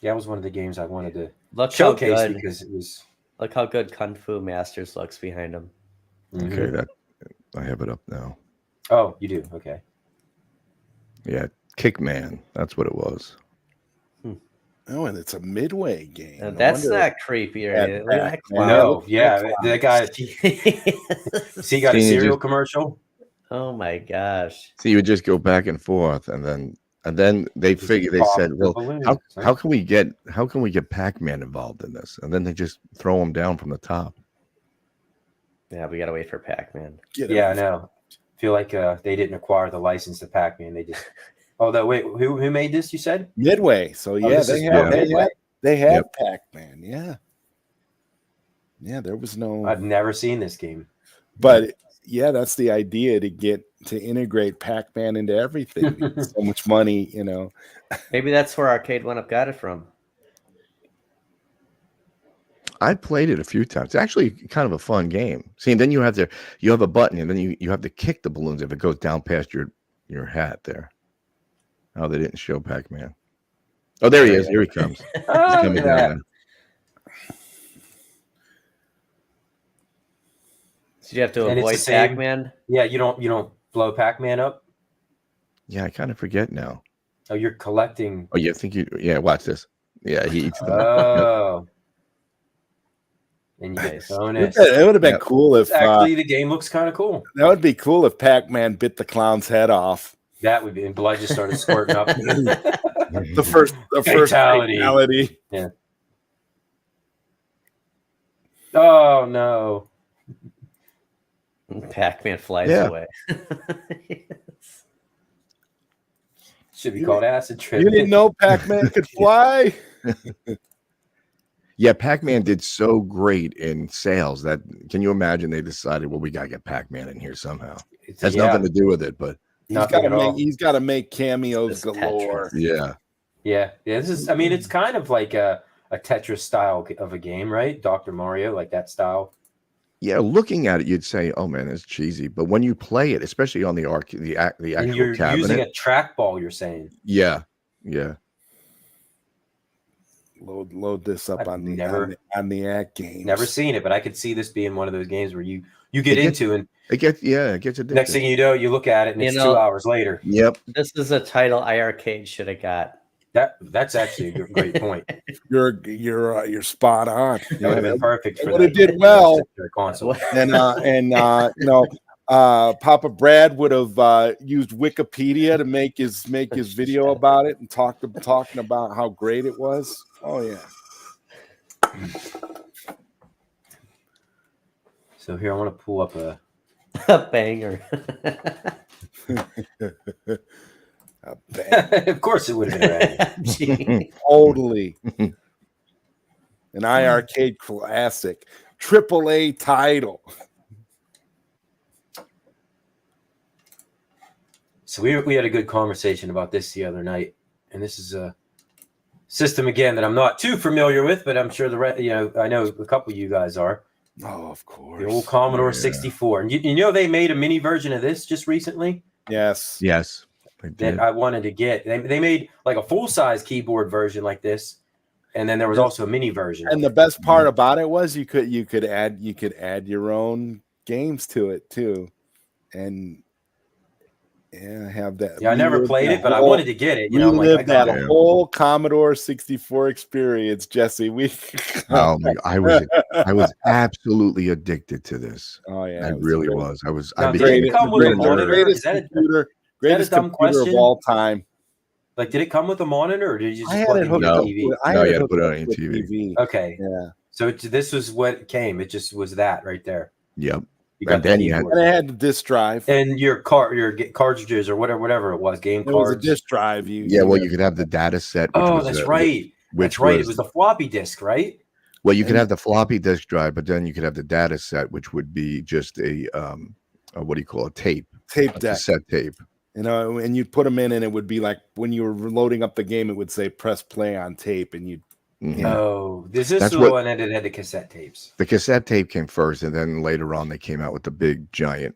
S1: Yeah, it was one of the games I wanted to
S3: showcase
S1: because it was.
S3: Look how good Kung Fu Masters looks behind him.
S4: Mm-hmm. Okay, I have it up now.
S1: Oh, you do? Okay.
S4: Yeah, Kickman. That's what it was.
S2: Oh, and it's a Midway game.
S3: Now, that's not creepy.
S1: No, yeah, that guy. See, he got a cereal commercial.
S3: Oh my gosh!
S4: So you would just go back and forth, and then they said, well, how can we get Pac-Man involved in this? And then they just throw him down from the top.
S3: Yeah, we gotta wait for Pac-Man.
S1: Yeah, I know. I feel like they didn't acquire the license to Pac-Man. They just. Oh, wait, who made this? You said
S2: Midway. So yeah, they have Pac-Man. Yeah, there was no.
S1: I've never seen this game,
S2: but yeah, that's the idea to integrate Pac-Man into everything. So much money,
S3: Maybe that's where Arcade One Up got it from.
S4: I played it a few times. It's actually kind of a fun game. See, and then you have a button, and then you have to kick the balloons if it goes down past your hat there. Oh, they didn't show Pac-Man. Oh, there he is. Here he comes. He's coming down.
S3: So you have to
S1: And it's the
S3: avoid
S1: same-
S3: Pac-Man.
S1: Yeah, you don't blow Pac-Man up.
S4: Yeah, I kind of forget now.
S1: Oh, you're collecting.
S4: Oh, yeah, I think you. Yeah, watch this. Yeah, he eats them.
S1: Oh. And you get
S3: Nice.
S1: bonus.
S2: It would have been
S4: Yep.
S2: cool if
S1: Actually, the game looks kind of cool.
S2: that would be cool if Pac-Man bit the clown's head off.
S1: That would be, and blood just started squirting up.
S2: The first
S1: Fatality.
S2: fatality.
S1: Yeah. Oh no.
S3: Pac-Man flies
S4: Yeah.
S3: away.
S1: Should be called acid trip.
S2: You didn't know Pac-Man could fly?
S4: Yeah, Pac-Man did so great in sales that can you imagine they decided, well, we gotta get Pac-Man in here somehow. Has nothing to do with it, but
S2: He's got to make cameos
S3: This
S2: galore.
S4: yeah.
S1: Yeah. This is. I mean, it's kind of like a Tetris style of a game, right? Dr. Mario, like that style.
S4: Yeah, looking at it, you'd say, "Oh man, it's cheesy." But when you play it, especially on the
S1: And
S4: actual
S1: you're
S4: cabinet,
S1: using a trackball. You're saying.
S4: yeah.
S2: Load this up
S1: I've
S2: on the Act games.
S1: Never seen it, but I could see this being one of those games where you get into and
S4: It gets addictive.
S1: next thing you know, you look at it and it's 2 hours later.
S4: Yep.
S3: This is a title iArcade should have got.
S1: That's actually a great point.
S2: You're spot on.
S1: That would have been perfect for
S2: But
S1: that.
S2: it did well.
S1: Console.
S2: And Papa Brad would have used Wikipedia to make his video about it and talking about how great it was. Oh yeah.
S1: So here I want to pull up a
S3: Banger.
S2: A bang.
S1: of course it would have been right.
S3: Gee.
S2: Totally. An iArcade classic. AAA title.
S1: So we had a good conversation about this the other night, and this is a system again that I'm not too familiar with, but I'm sure I know a couple of you guys are.
S2: Oh, of course.
S1: The old Commodore
S4: Yeah.
S1: 64, and you know they made a mini version of this just recently
S2: Yes.
S4: Yes. I
S1: that
S4: did.
S1: I wanted to get. They made like a full size keyboard version like this, and then there was also a mini version.
S2: And the best part about it was you could add your own games to it too, and have that.
S1: Yeah, I never played it, but I
S2: whole-
S1: wanted to get it. You know, I'm like, I
S2: relive that
S1: got it.
S2: whole Commodore 64 experience, Jesse.
S4: Oh my! I was absolutely addicted to this.
S2: Oh yeah,
S4: I
S2: it was
S4: really
S2: great.
S4: was. I
S1: Now,
S4: became
S1: did it come with a
S2: Greatest
S1: monitor? Is that a
S2: greatest
S1: dumb
S2: computer
S1: question?
S2: of all time.
S1: Like, did it come with a monitor, or did you just
S2: I had
S1: plug
S2: it
S1: it into
S2: hooked
S1: the
S2: up.
S1: TV?
S2: I
S4: No,
S2: had
S4: you had to
S2: hooked
S4: put it
S2: up
S4: on your
S2: with
S4: TV.
S1: Okay,
S2: Yeah,
S1: so this was what came. It just was that right there.
S4: Yep.
S1: You got
S4: And then
S1: the
S4: you had-
S1: keyboard.
S2: and I had the disk drive.
S1: And your cartridges or whatever it was, game
S2: It was a
S1: cards.
S2: disk drive.
S4: Yeah. Well, you could have the data set. Which
S1: Oh,
S4: was
S1: that's
S4: a-
S1: right.
S4: Which
S1: That's right.
S4: was
S1: It was the floppy disk, right?
S4: well, you could have the floppy disk drive, but then you could have the data set, which would be just a what do you call it? Tape
S2: tape deck.
S4: cassette tape.
S2: And you'd put them in, and it would be like when you were loading up the game, it would say "press play on tape," and you'd.
S4: Mhm.
S1: Oh, this is
S4: That's
S1: the
S4: what-
S1: one that had the cassette tapes.
S4: The cassette tape came first, and then later on they came out with the big giant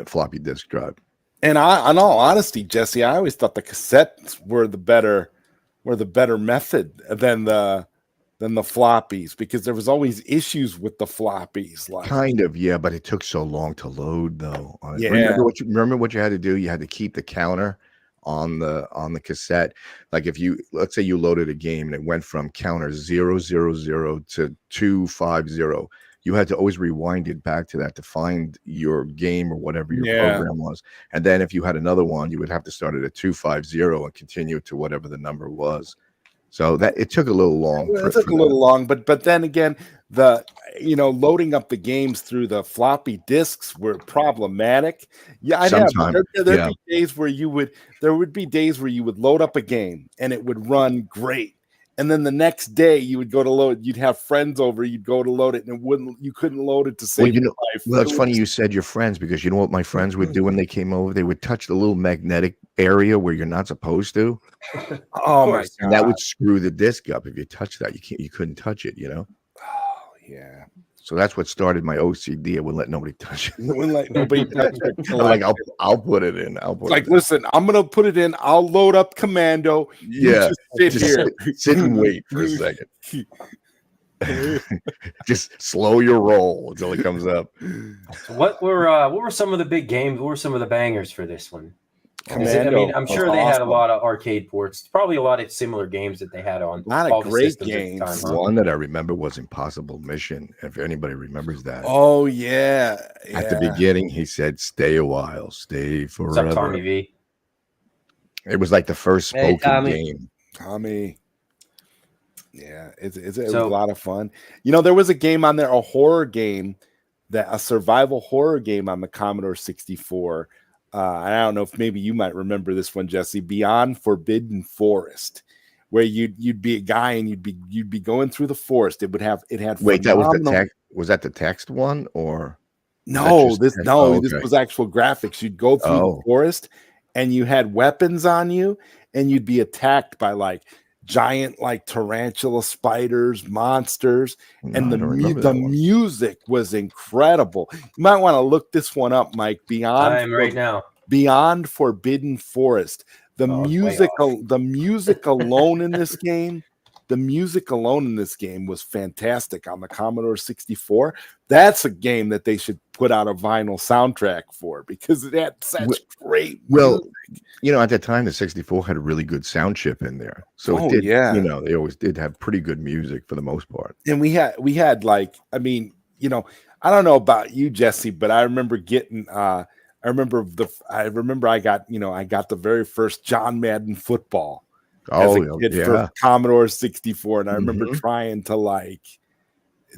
S4: floppy disk drive.
S2: And in all honesty, Jesse, I always thought the cassettes were the better method than the floppies, because there was always issues with the floppies. Like,
S4: Kind of, yeah, but it took so long to load, though.
S2: Yeah.
S4: Remember what you had to do? You had to keep the counter on the cassette. Like if let's say you loaded a game and it went from counter 000 to 250, you had to always rewind it back to that to find your game or whatever your program was. And then if you had another one, you would have to start at a 250 and continue to whatever the number was. So that it took a little long.
S2: it took a little long, but then again, loading up the games through the floppy disks were problematic. Yeah, there'd be days where you would load up a game and it would run great. And then the next day you would go to load, you'd have friends over, you'd go to load it, and you couldn't load it to save your life.
S4: Well, it's funny you said your friends, because you know what my friends would do when they came over? They would touch the little magnetic area where you're not supposed to.
S2: Oh my God.
S4: And that would screw the disc up. If you touch that, you couldn't touch it,
S2: Oh yeah.
S4: So that's what started my OCD. I wouldn't let nobody touch it.
S2: Wouldn't let nobody touch it.
S4: Like I'll put it in.
S2: Listen, I'm gonna put it in. I'll load up Commando. You
S4: Yeah.
S2: just sit here.
S4: Sit and wait for a second. Just slow your roll until it comes up.
S1: So what were some of the big games? What were some of the bangers for this one? I mean, I'm sure they had a lot of arcade ports. Probably a lot of similar games that they had on all the systems at the time.
S4: One that I remember was Impossible Mission. If anybody remembers that.
S2: Oh yeah.
S4: At the beginning, he said, "Stay a while, stay forever."
S1: What's up, Tommy V?
S4: It was like the first spoken game.
S2: Tommy. Yeah, it was a lot of fun. There was a game on there, a survival horror game on the Commodore 64. I don't know if maybe you might remember this one, Jesse. Beyond Forbidden Forest, where you'd be a guy and you'd be going through the forest. It had.
S4: Wait, that was the text. Was that the text one or?
S2: No, this was actual graphics. You'd go through the forest, and you had weapons on you, and you'd be attacked by like giant like tarantula spiders, monsters, and the music was incredible. You might want to look this one up, Mike. Beyond Forbidden Forest. The music alone in this game. The music alone in this game was fantastic on the Commodore 64. That's a game that they should put out a vinyl soundtrack for because it had such great music.
S4: At that time, the 64 had a really good sound chip in there. So it did, they always did have pretty good music for the most part.
S2: And we had like, I mean, I don't know about you, Jesse, but I remember getting, I remember I got the very first John Madden football. For Commodore 64, and I remember trying to like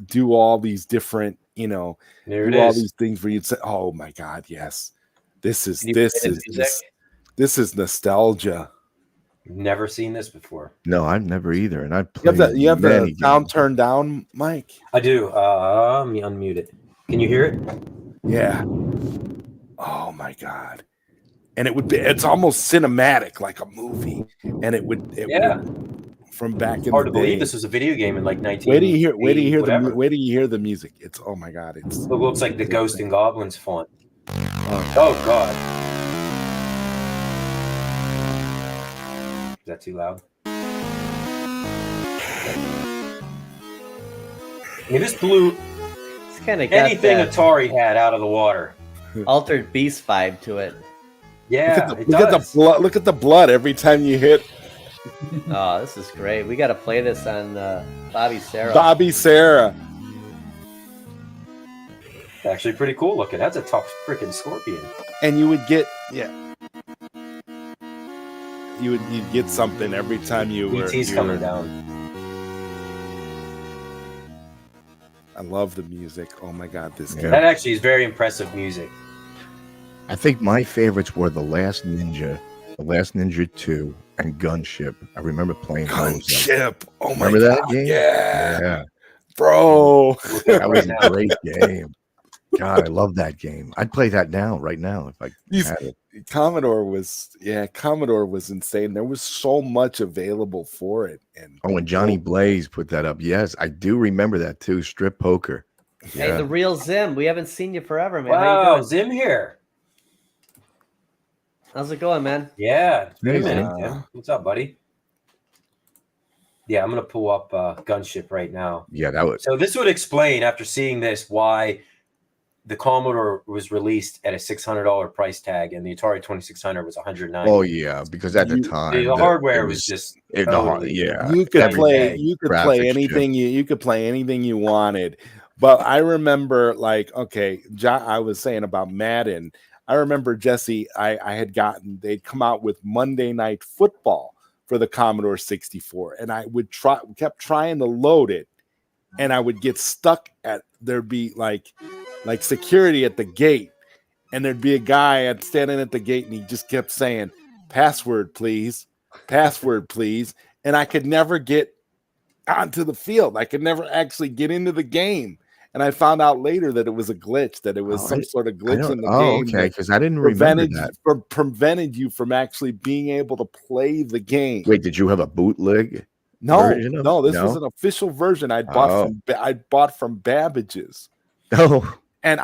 S2: do all these different, all these things where you'd say, "Oh my God, yes, this is nostalgia."
S1: Never seen this before.
S4: No, I've never either, and I've
S2: played. You have the sound turned down, Mike?
S1: I do. Let me unmute it. Can you hear it?
S2: Yeah. Oh my God. And it's almost cinematic, like a movie. And it would from back in the day.
S1: Hard to believe this was a video game in like 19.
S2: Where do you hear the music? It's oh my God! It
S1: looks like the Ghost and Goblins font. Oh God! Is that too loud? I mean, this blew anything Atari had out of the water.
S3: Altered Beast vibe to it.
S1: Yeah,
S2: look at the blood every time you hit.
S3: Oh, this is great. We got to play this on Bobby Sarah.
S2: Bobby Sarah.
S1: Actually, pretty cool looking. That's a tough freaking scorpion.
S2: And you would get you'd get something every time you were.
S1: ET's coming down.
S2: I love the music. Oh my God, this guy.
S1: That actually is very impressive music.
S4: I think my favorites were The Last Ninja 2, and Gunship. I remember playing
S2: Gunship. Oh my
S4: God. Remember that game?
S2: Yeah. Bro.
S4: That was a great game. God, I love that game. I'd play that right now if I had it.
S2: Commodore was insane. There was so much available for it.
S4: And Johnny Blaze put that up. Yes, I do remember that too. Strip poker.
S3: Hey, the real Zim. We haven't seen you forever, man.
S1: Wow, Zim here.
S3: How's it going, man?
S1: Yeah, it's been a minute, Tim. What's up, buddy? Yeah, I'm gonna pull up Gunship right now.
S4: Yeah, that would.
S1: So this would explain, after seeing this, why the Commodore was released at a $600 price tag, and the Atari 2600 was $190.
S4: Oh yeah, because at the time
S1: the hardware was just
S2: you could play anything you could play anything you wanted. But I remember, like, okay, John, I was saying about Madden. I remember, Jesse, they'd come out with Monday Night Football for the Commodore 64, and I kept trying to load it, and I would get stuck there'd be like security at the gate, and there'd be a guy standing at the gate, and he just kept saying, password, please, and I could never get onto the field. I could never actually get into the game. And I found out later that it was a glitch, that it was some sort of glitch in the game.
S4: Oh, okay, because I didn't remember that.
S2: Prevented you from actually being able to play the game.
S4: Wait, did you have a bootleg?
S2: No, this was an official version I bought from Babbage's.
S4: Oh.
S2: And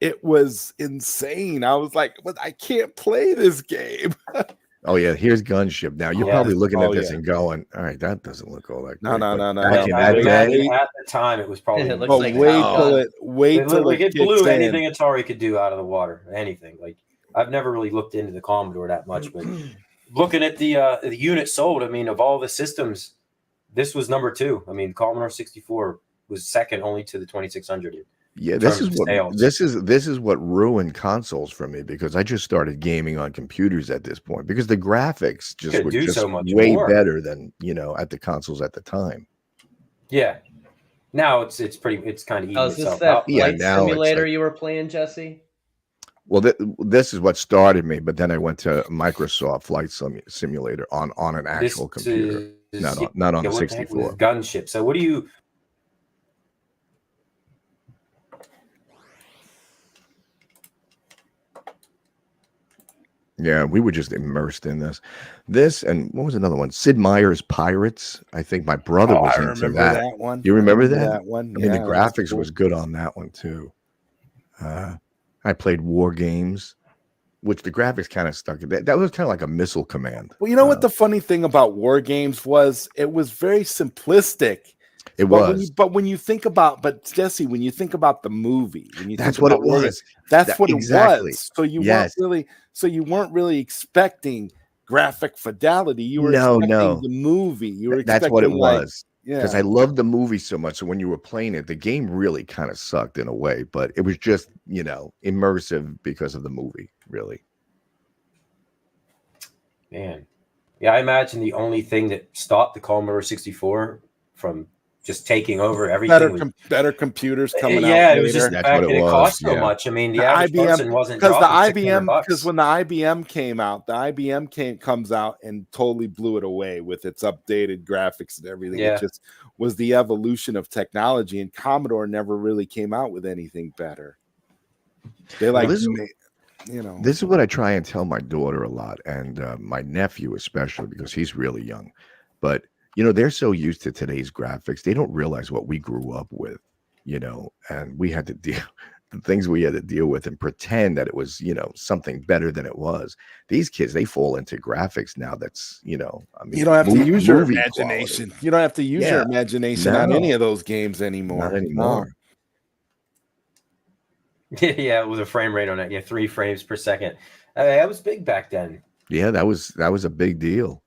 S2: it was insane. I was like, but I can't play this game.
S4: Oh yeah, here's Gunship. Now you're
S1: Yeah.
S4: probably looking at
S2: Oh,
S4: this
S2: yeah.
S4: and going, "All right, that doesn't look all that
S2: No,
S4: great."
S2: no,
S4: But
S2: no, no,
S4: back
S2: no.
S4: in
S1: I
S4: that
S1: imagine
S4: day,
S1: at the time it was probably.
S3: It looks
S2: But
S3: like
S2: wait
S3: Gun.
S2: till it
S1: It blew
S2: kicks in.
S1: anything Atari could do out of the water. Anything. Like I've never really looked into the Commodore that much, but looking at the unit sold, I mean, of all the systems, this was number 2. I mean, Commodore 64 was second only to the 2600.
S4: yeah,
S1: in
S4: this
S1: terms
S4: is
S1: of
S4: what
S1: sales.
S4: this is what ruined consoles for me because I just started gaming on computers at this point because the graphics just
S1: Could
S4: were
S1: do
S4: just
S1: so much
S4: way
S1: more.
S4: better than at the consoles at the time.
S1: Yeah. Now it's kind of eating
S3: Oh, is this
S1: itself
S3: that
S1: out.
S4: Yeah,
S3: flight
S4: now it's
S3: simulator
S4: like-
S3: you were playing, Jesse?
S4: Well, this is what started me, but then I went to Microsoft Flight Simulator on an actual computer, not on the
S1: what the heck was
S4: 64.
S1: Gunship. So what do you?
S4: Yeah, we were just immersed in this. This and what was another one? Sid Meier's Pirates. I think my brother was
S2: I
S4: into
S2: remember
S4: that.
S2: one.
S4: You remember
S2: I
S4: that?
S2: one?
S4: I mean, the
S2: Yeah,
S4: graphics
S2: cool.
S4: was good on that one too. I played War Games, which the graphics kind of stuck. That was kind of like a missile command.
S2: Well, you know what the funny thing about War Games was? It was very simplistic.
S4: It
S2: But
S4: was.
S2: when you think about, Jesse, when you think about the movie, when you
S4: That's
S2: think
S4: what
S2: about
S4: it
S2: War
S4: was.
S2: Games, that's what
S4: exactly.
S2: it was. So you
S4: Yes.
S2: weren't really expecting graphic fidelity. You were
S4: No,
S2: expecting
S4: no.
S2: the movie. You were
S4: That's
S2: expecting
S4: what it
S2: like,
S4: was.
S2: yeah.
S4: Because I loved the movie so much. So when you were playing it, the game really kind of sucked in a way, but it was just, immersive because of the movie, really.
S1: Man, yeah, I imagine the only thing that stopped the Commodore 64 from just taking over everything
S2: better computers coming out.
S1: Yeah, it was just
S2: later.
S1: the
S4: That's
S1: fact
S4: what
S1: that
S4: it
S1: it
S4: was,
S1: cost so
S4: yeah.
S1: much. I mean, the
S2: The
S1: average
S2: IBM
S1: person wasn't
S2: because the
S1: dropping
S2: IBM
S1: $600.
S2: because when the IBM came out, the IBM comes out and totally blew it away with its updated graphics and everything.
S1: Yeah.
S2: It just was the evolution of technology, and Commodore never really came out with anything better. They
S4: This is what I try and tell my daughter a lot, and my nephew especially because he's really young. But they're so used to today's graphics, they don't realize what we grew up with. And we had to deal the things we had to deal with and pretend that it was, something better than it was. These kids, they fall into graphics now. That's, I mean,
S2: you don't have to use your
S4: movie
S2: imagination.
S4: quality.
S2: You don't have to use your
S4: Yeah.
S2: imagination on any of those games anymore.
S4: Not anymore.
S1: Yeah, it was a frame rate on it. Yeah, 3 frames per second. That was big back then.
S4: Yeah, that was a big deal,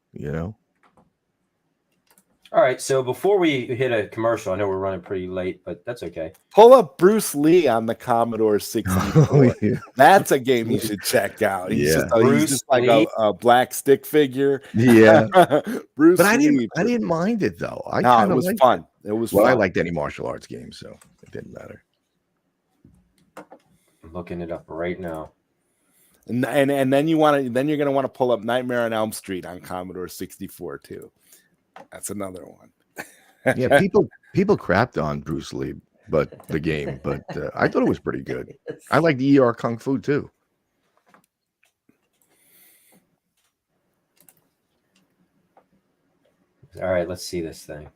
S1: All right, so before we hit a commercial, I know we're running pretty late, but that's okay.
S2: Pull up Bruce Lee on the Commodore 64.
S4: Oh, yeah.
S2: That's a game you should check out. He's
S4: Yeah.
S2: just like a black stick figure.
S4: Yeah.
S2: Bruce
S4: But
S2: Lee.
S4: I didn't mind it though. I
S2: No,
S4: kind
S2: it
S4: of
S2: was
S4: liked
S2: fun. It was
S4: Well,
S2: fun.
S4: I liked any martial arts game, so it didn't matter.
S1: I'm looking it up right now.
S2: And then you're gonna want to pull up Nightmare on Elm Street on Commodore 64 too. That's another one.
S4: Yeah, people crapped on Bruce Lee, but the game, but I thought it was pretty good. I like the ER Kung Fu too.
S1: All right, let's see this thing.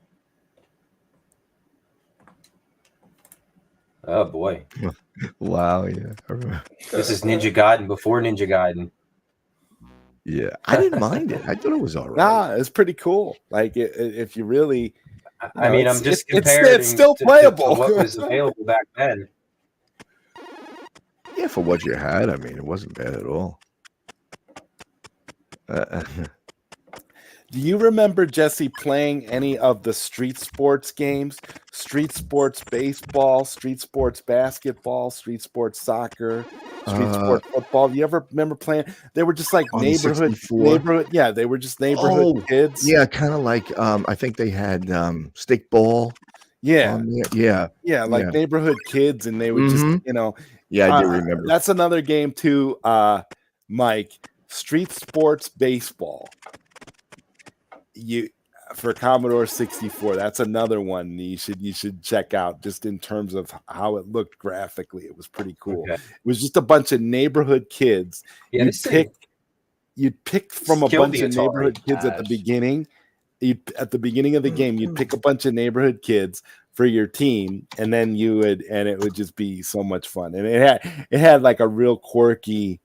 S1: Oh boy,
S4: Wow, yeah.
S1: this is Ninja Gaiden before Ninja Gaiden.
S4: Yeah, I didn't mind it. I thought it was all right.
S2: Nah, it's pretty cool. Like if you really,
S1: I mean, I'm just
S2: it's
S1: comparing.
S2: still
S1: to
S2: playable.
S1: what was available back then.
S4: Yeah, for what you had, I mean, it wasn't bad at all.
S2: Do you remember, Jesse, playing any of the Street Sports games? Street Sports Baseball, Street Sports Basketball, Street Sports Soccer, Street Sports Football. Do you ever remember playing? They were just like neighborhood. Yeah, they were just neighborhood kids.
S4: Yeah, kind of like I think they had stickball.
S2: Yeah,
S4: yeah,
S2: like neighborhood kids, and they would just,
S4: Yeah, I do remember.
S2: That's another game too, Mike. Street Sports Baseball. For Commodore 64, that's another one you should check out, just in terms of how it looked graphically. It was pretty cool. Okay. It was just a bunch of neighborhood kids.
S1: Yeah,
S2: you'd pick from a bunch of neighborhood kids at the beginning. At the beginning of the game, you'd pick a bunch of neighborhood kids for your team, and then it would just be so much fun. And it had like a real quirky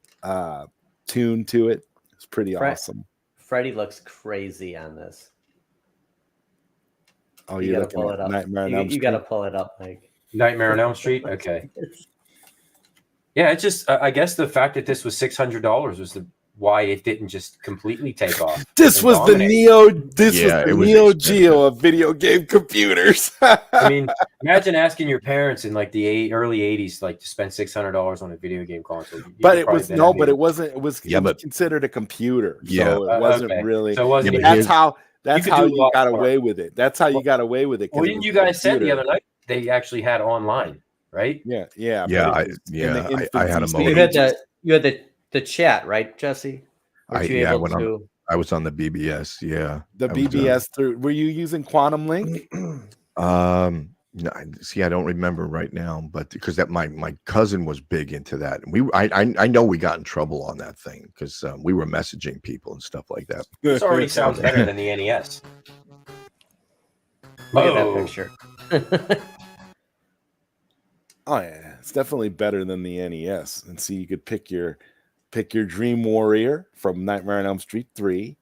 S2: tune to it. It's It's pretty awesome.
S3: Freddy looks crazy on this.
S2: Oh,
S3: you
S2: you're
S3: gotta
S2: looking
S3: pull
S2: at
S3: it up.
S2: Nightmare on Elm
S3: You got to
S2: Street?
S3: pull it up, Mike.
S1: Nightmare on Elm Street. Okay. Yeah, it's just I guess the fact that this was $600 was why it didn't just completely take off.
S2: This was the Neo. This was the Neo Geo of video game computers.
S1: I mean, imagine asking your parents in like the early '80s, like to spend $600 on a video game console.
S2: But it was but it wasn't. It was
S4: but
S2: considered a computer.
S4: Yeah.
S2: So it wasn't
S1: okay.
S2: really.
S1: So it wasn't.
S2: That's how
S1: could
S2: you got away with it. That's how you got away with it.
S1: Well, didn't you guys said the other night they actually had online, right?
S2: Yeah.
S4: I had a
S3: You
S4: moment.
S3: had the chat, right, Jesse?
S4: I was on the BBS. Yeah,
S2: the BBS through. Were you using Quantum Link?
S4: No, see, I don't remember right now, but because that my cousin was big into that, and I know we got in trouble on that thing because we were messaging people and stuff like that.
S1: This already sounds better than the NES.
S3: Look at that picture.
S2: Oh yeah, it's definitely better than the NES. And see, you could pick your Dream Warrior from Nightmare on Elm Street 3,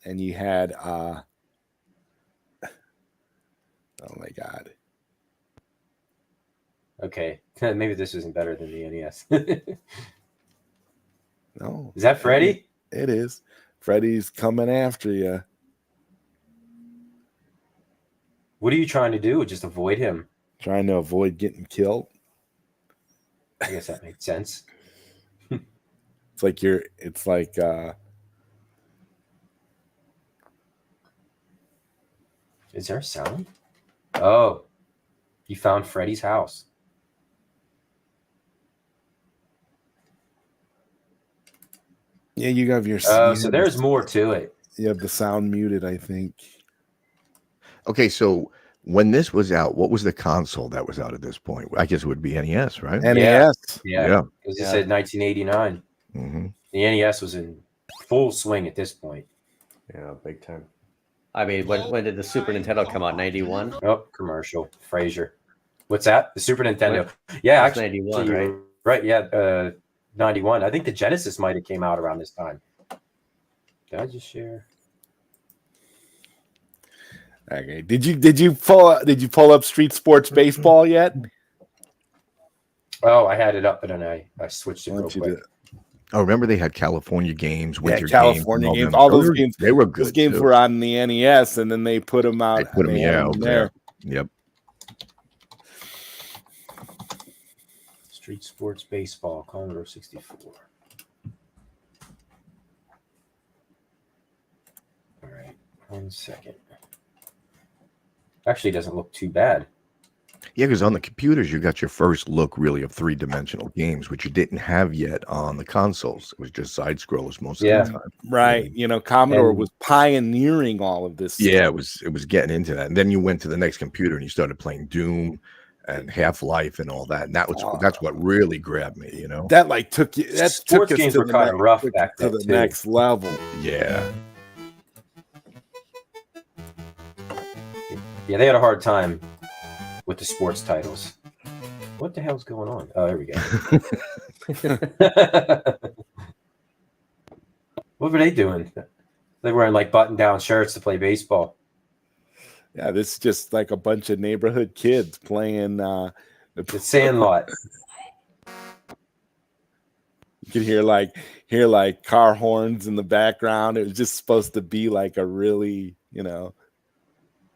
S2: and you had oh my god.
S1: Okay, maybe this isn't better than the NES.
S2: No,
S1: is that Freddy?
S2: It is. Freddy's coming after you.
S1: What are you trying to do? Just avoid him?
S2: Trying to avoid getting killed.
S1: I guess that makes sense.
S2: It's like
S1: Is there a sound? Oh, you found Freddy's house.
S2: Yeah, you have your.
S1: So there's more to it.
S2: You have the sound muted, I think.
S4: Okay, so when this was out, what was the console that was out at this point? I guess it would be NES, right?
S2: NES.
S1: Yeah. Because it said 1989.
S4: Mm-hmm.
S1: The NES was in full swing at this point.
S3: Yeah, big time. I mean, when did the Super Nintendo come out? 91?
S1: Oh, commercial. Frasier. What's that? The Super Nintendo. Yeah,
S3: That's
S1: actually,
S3: 91, right?
S1: Right, yeah. 91. I think the Genesis might have came out around this time. Did I just share?
S2: Okay. Did you pull up Street Sports Baseball yet?
S1: Oh, I had it up, but then I switched it real quick.
S4: Oh, remember they had California games, winter
S2: California
S4: games,
S2: games. All those games.
S4: They were good.
S2: Those games were on the NES, and then they put them out.
S4: They put them, there. Yep.
S1: Street Sports Baseball, Commodore 64. All right, 1 second. Actually, it doesn't look too bad.
S4: Yeah, because on the computers, you got your first look really of three-dimensional games, which you didn't have yet on the consoles. It was just side scrollers most of the time.
S2: Right. You know, Commodore was pioneering all of this.
S4: Yeah, it was getting into that. And then you went to the next computer and you started playing Doom and Half-Life and all that. And that's what really grabbed me, you know.
S2: That like took you
S1: sports games were kind of rough back then,
S2: to the next level.
S4: Yeah.
S1: Yeah, they had a hard time with the sports titles. What the hell's going on? Oh, there we go. What were they doing? They were wearing like button-down shirts to play baseball.
S2: Yeah, this is just like a bunch of neighborhood kids playing
S1: the Sandlot.
S2: You could hear like car horns in the background. It was just supposed to be like a really, you know.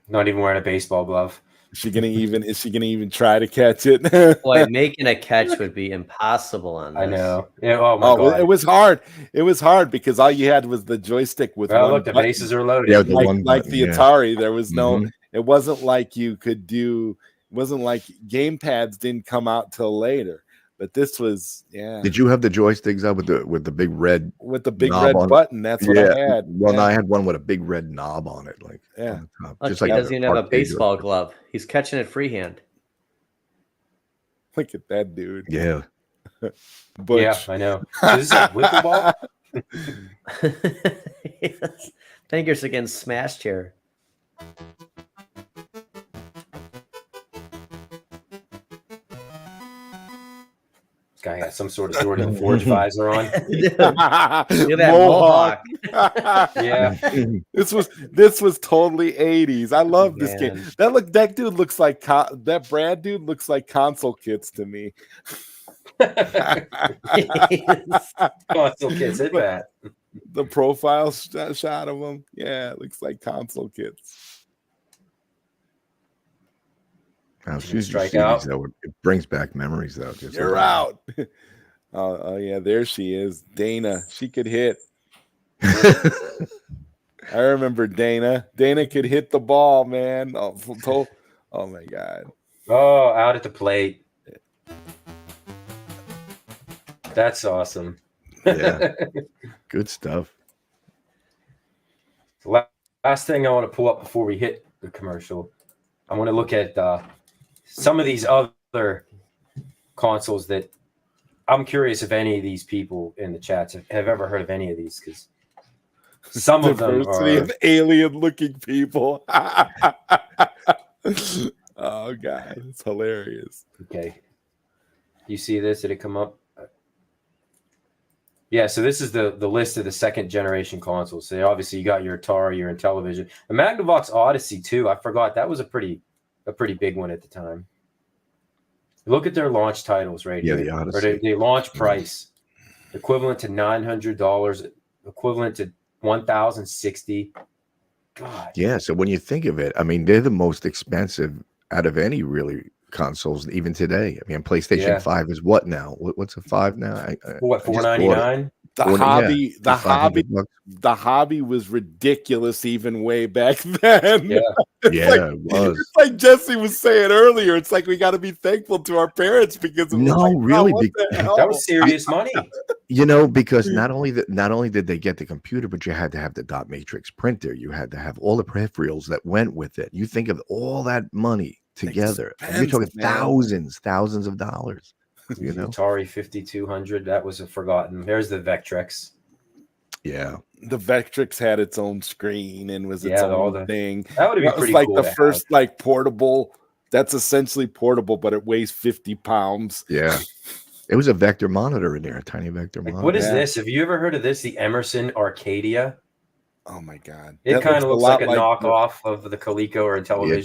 S1: Not even wearing a baseball glove.
S2: Is she gonna even try to catch it?
S3: Boy, making a catch would be impossible on this.
S1: I know. Yeah, oh my god.
S2: It was hard. It was hard because all you had was the joystick with one
S1: look, the
S2: button.
S1: bases are loaded.
S4: Yeah,
S2: like the Atari. There was no. It wasn't like you could do. It wasn't like gamepads didn't come out till later. But this was, yeah.
S4: Did you have the joysticks up with the big red
S2: button? That's what I had.
S4: Well, no, I had one with a big red knob on it, like
S2: on
S4: the top.
S3: Look, he doesn't even have a baseball glove. He's catching it freehand.
S2: Look at that dude.
S4: Yeah.
S2: Butch.
S1: Yeah, I know. Is this a wiffle ball?
S3: Fingers are getting smashed here.
S1: Guy got some sort of Jordan Forge visor on.
S3: Dude, look at that mohawk.
S1: Yeah.
S2: This was totally 80s. I love this game.
S3: Man.
S2: That dude looks like that Brad dude looks like console kits to me.
S1: Console kits, hit that.
S2: The profile shot of him, yeah, it looks like console kits.
S4: Now, as soon as you
S1: Strike
S4: see
S1: out.
S4: these, though, it brings back memories, though. Just
S2: You're out. Oh yeah, there she is, Dana. She could hit. I remember Dana. Dana could hit the ball, man. Oh my god.
S1: Oh, out at the plate. That's awesome.
S4: Yeah, good stuff.
S1: The last thing I want to pull up before we hit the commercial, I want to look at some of these other consoles that I'm curious if any of these people in the chats have ever heard of any of these, because some of them
S2: Diversity
S1: are
S2: of alien-looking people. Oh god, it's hilarious.
S1: okay. You see this? Did it come up? Yeah, so this is the list of the second generation consoles. So obviously you got your Atari, your IntelliVision, the Magnavox Odyssey too. I forgot that was a pretty big one at the time. Look at their launch titles right here.
S4: The Odyssey.
S1: Or the launch price, equivalent to $900, equivalent to $1,060. God.
S4: Yeah, so when you think of it, I mean, they're the most expensive out of any really consoles even today. I mean, PlayStation 5 is what now? What's a 5 now?
S1: What, $499?
S2: The hobby was ridiculous even way back then.
S1: Yeah.
S4: It was.
S2: It's like Jesse was saying earlier. It's like we got to be thankful to our parents because
S4: No,
S2: like,
S4: really,
S2: what the hell?
S1: That was serious money.
S4: You know, because not only did they get the computer, but you had to have the dot matrix printer. You had to have all the peripherals that went with it. You think of all that money together. You're talking thousands of dollars. You know,
S1: Atari 5200. That was a forgotten. There's the Vectrex.
S4: Yeah,
S2: the Vectrex had its own screen and was its own thing.
S1: That would be pretty
S2: like
S1: cool
S2: the first like portable. That's essentially portable, but it weighs 50 pounds.
S4: Yeah. It was a vector monitor in there, a tiny vector monitor.
S1: What is this? Have you ever heard of this? The Emerson Arcadia?
S2: Oh my god!
S1: It kind of looks like a knockoff of the Coleco or IntelliVision.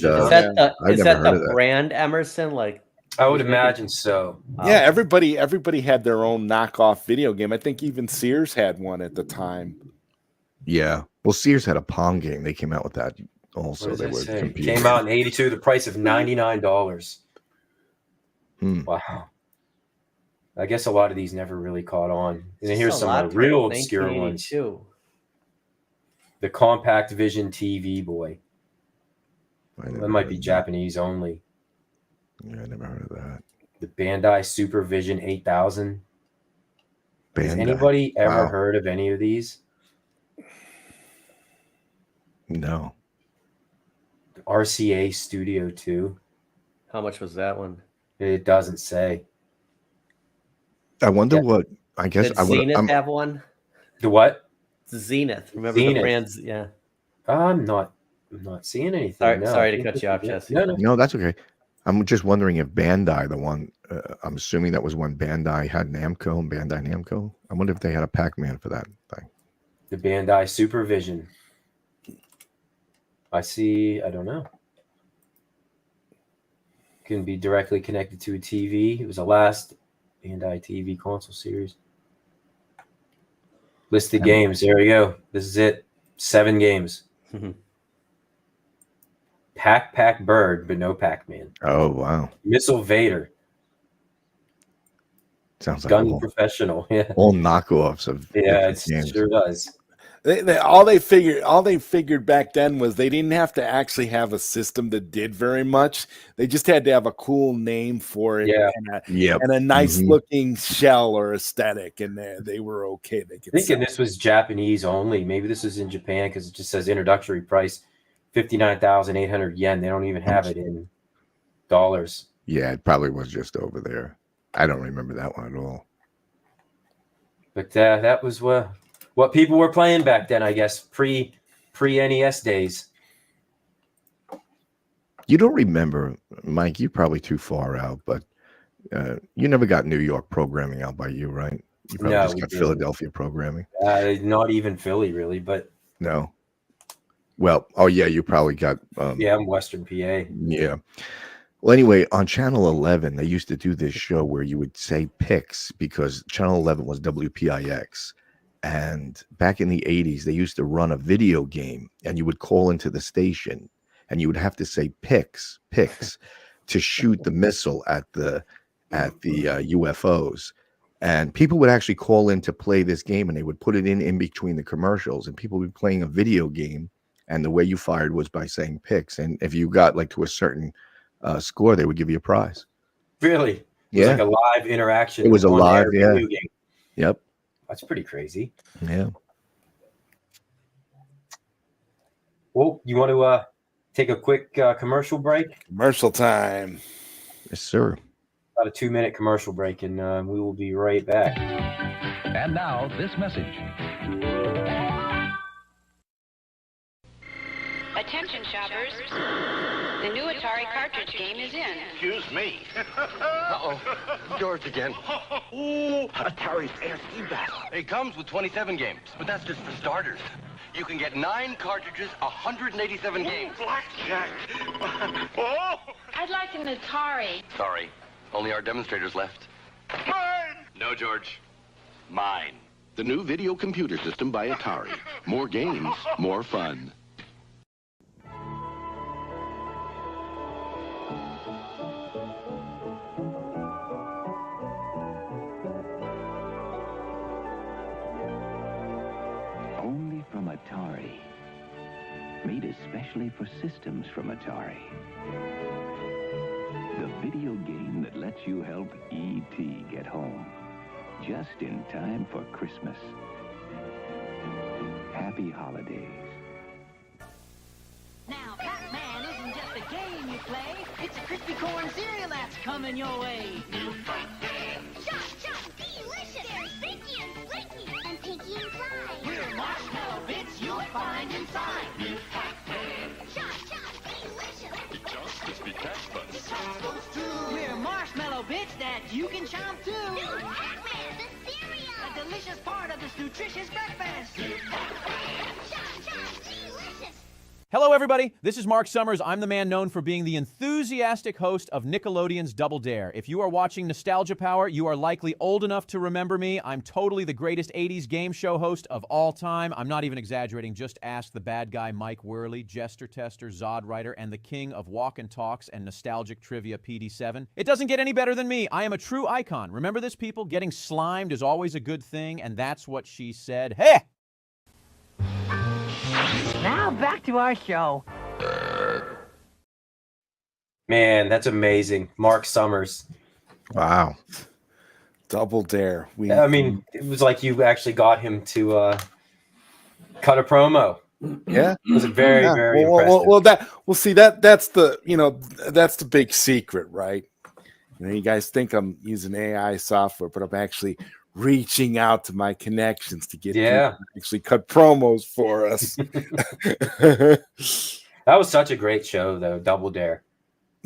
S3: Is that the brand Emerson? Like,
S1: I would imagine so.
S2: Yeah, everybody had their own knockoff video game. I think even Sears had one at the time.
S4: Yeah. Well, Sears had a Pong game. They came out with that also. They were competing.
S1: Came out in '82. The price of $99. Wow. I guess a lot of these never really caught on. And then here's some real obscure ones. The Compact Vision TV Boy. That might be Japanese only.
S4: Yeah, I never heard of that.
S1: The Bandai Supervision 8000. Has
S4: Bandai.
S1: anybody ever heard of any of these?
S4: No.
S1: The RCA Studio 2.
S3: How much was that one?
S1: It doesn't say.
S4: I wonder what. I guess
S3: Did Zenith have one?
S1: The what?
S3: Zenith. Remember the brands? Yeah.
S1: I'm not seeing anything.
S3: Sorry to cut you off, Jesse.
S4: No, that's okay. I'm just wondering if Bandai, the one, I'm assuming that was when Bandai had Namco and Bandai Namco. I wonder if they had a Pac-Man for that thing.
S1: The Bandai Supervision. I don't know. Can be directly connected to a TV. It was the last Bandai TV console series. Listed games. There we go. This is it. 7 games. Pac Bird, but no Pac-Man.
S4: Oh, wow.
S1: Missile Vader.
S4: Sounds like
S1: Gun Professional. Yeah.
S4: All knockoffs of
S1: it sure does.
S2: All they figured back then was they didn't have to actually have a system that did very much. They just had to have a cool name for it and a nice looking shell or aesthetic, and they were okay. They could
S1: thinking this was Japanese only. Maybe this was in Japan because it just says introductory price 59,800 yen. They don't even have it in dollars.
S4: Yeah, it probably was just over there. I don't remember that one at all.
S1: But that was what people were playing back then, I guess, pre NES days.
S4: You don't remember, Mike, you're probably too far out, but You never got New York programming out by you, right? You probably just got Philadelphia programming.
S1: Not even Philly, really, but
S4: no. Well, oh yeah, you probably got.
S1: I'm Western PA.
S4: Yeah. Well, anyway, on Channel 11, they used to do this show where you would say picks because Channel 11 was WPIX. And back in the 80s, they used to run a video game and you would call into the station and you would have to say picks to shoot the missile at the UFOs. And people would actually call in to play this game and they would put it in between the commercials and people would be playing a video game. And the way you fired was by saying picks. And if you got like to a certain score, they would give you a prize.
S1: Really? It was like a live interaction.
S4: It was a live
S1: video game.
S4: Yep.
S1: That's pretty crazy.
S4: Yeah.
S1: Well, you want to take a quick commercial break?
S2: Commercial time.
S4: Yes, sir.
S1: About a 2-minute commercial break, and we will be right back.
S5: And now, this message.
S6: Attention shoppers, the new Atari cartridge game is in.
S7: Excuse me.
S8: Uh-oh, George again.
S7: Atari's ASC battle.
S8: It comes with 27 games, but that's just for starters. You can get 9 cartridges, 187 games.
S7: Blackjack. Oh!
S6: I'd like an Atari.
S8: Sorry, only our demonstrators left.
S7: Mine!
S8: No, George. Mine.
S9: The new video computer system by Atari. More games, more fun.
S5: Only from Atari. Made especially for systems from Atari. The video game that lets you help E.T. get home. Just in time for Christmas. Happy holidays.
S10: Now, Pac-Man isn't just a game you play. It's a crispy corn cereal that's coming your way.
S11: New Pac-Man. Chop, delicious. They're sticky and flaky. And pinky and fly.
S10: We're marshmallow bits you'll find inside.
S11: New Pac-Man. Chop, delicious.
S9: It just crispy catch buns.
S11: It chomps those too.
S10: We're marshmallow bits that you can chomp too.
S11: New Pac-Man, the cereal.
S10: A delicious part of this nutritious breakfast.
S11: New Pac-Man. Chop, delicious.
S12: Hello, everybody. This is Mark Summers. I'm the man known for being the enthusiastic host of Nickelodeon's Double Dare. If you are watching Nostalgia Power, you are likely old enough to remember me. I'm totally the greatest 80s game show host of all time. I'm not even exaggerating. Just ask the bad guy Mike Worley, Jester Tester, Zod Writer, and the king of walk and talks and nostalgic trivia PD7. It doesn't get any better than me. I am a true icon. Remember this, people? Getting slimed is always a good thing, and that's what she said. Hey!
S10: Now back to our show.
S1: Man, that's amazing. Mark Summers.
S4: Wow.
S2: Double Dare.
S1: I mean, it was like you actually got him to cut a promo.
S2: Yeah.
S1: It was very impressive.
S2: That's the big secret, right? You guys think I'm using AI software, but I'm actually reaching out to my connections to get people to actually cut promos for us.
S1: That was such a great show, though. Double Dare.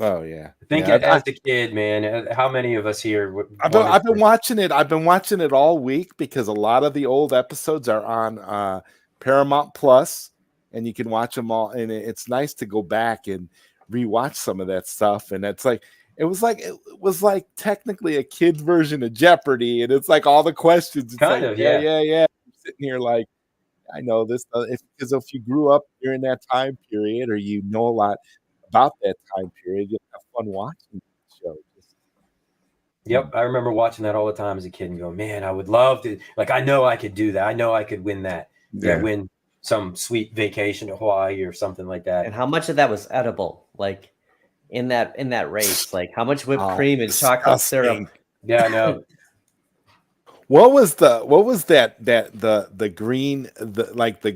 S2: Oh yeah.
S1: I think as a kid, man, how many of us here?
S2: I've been watching it. I've been watching it all week because a lot of the old episodes are on Paramount Plus, and you can watch them all. And it's nice to go back and rewatch some of that stuff. And it's like. It was like technically a kid's version of Jeopardy, and it's like all the questions. It's
S1: kind
S2: like,
S1: of, yeah.
S2: I'm sitting here like, I know this because if you grew up during that time period, or you know a lot about that time period, you'll have fun watching the show.
S1: Yep, I remember watching that all the time as a kid and go, man, I would love to. Like, I know I could do that. I know I could win that. Yeah, win some sweet vacation to Hawaii or something like that.
S3: And how much of that was edible? Like. In that race, like how much whipped cream and chocolate syrup?
S1: Yeah, I know.
S2: What was that the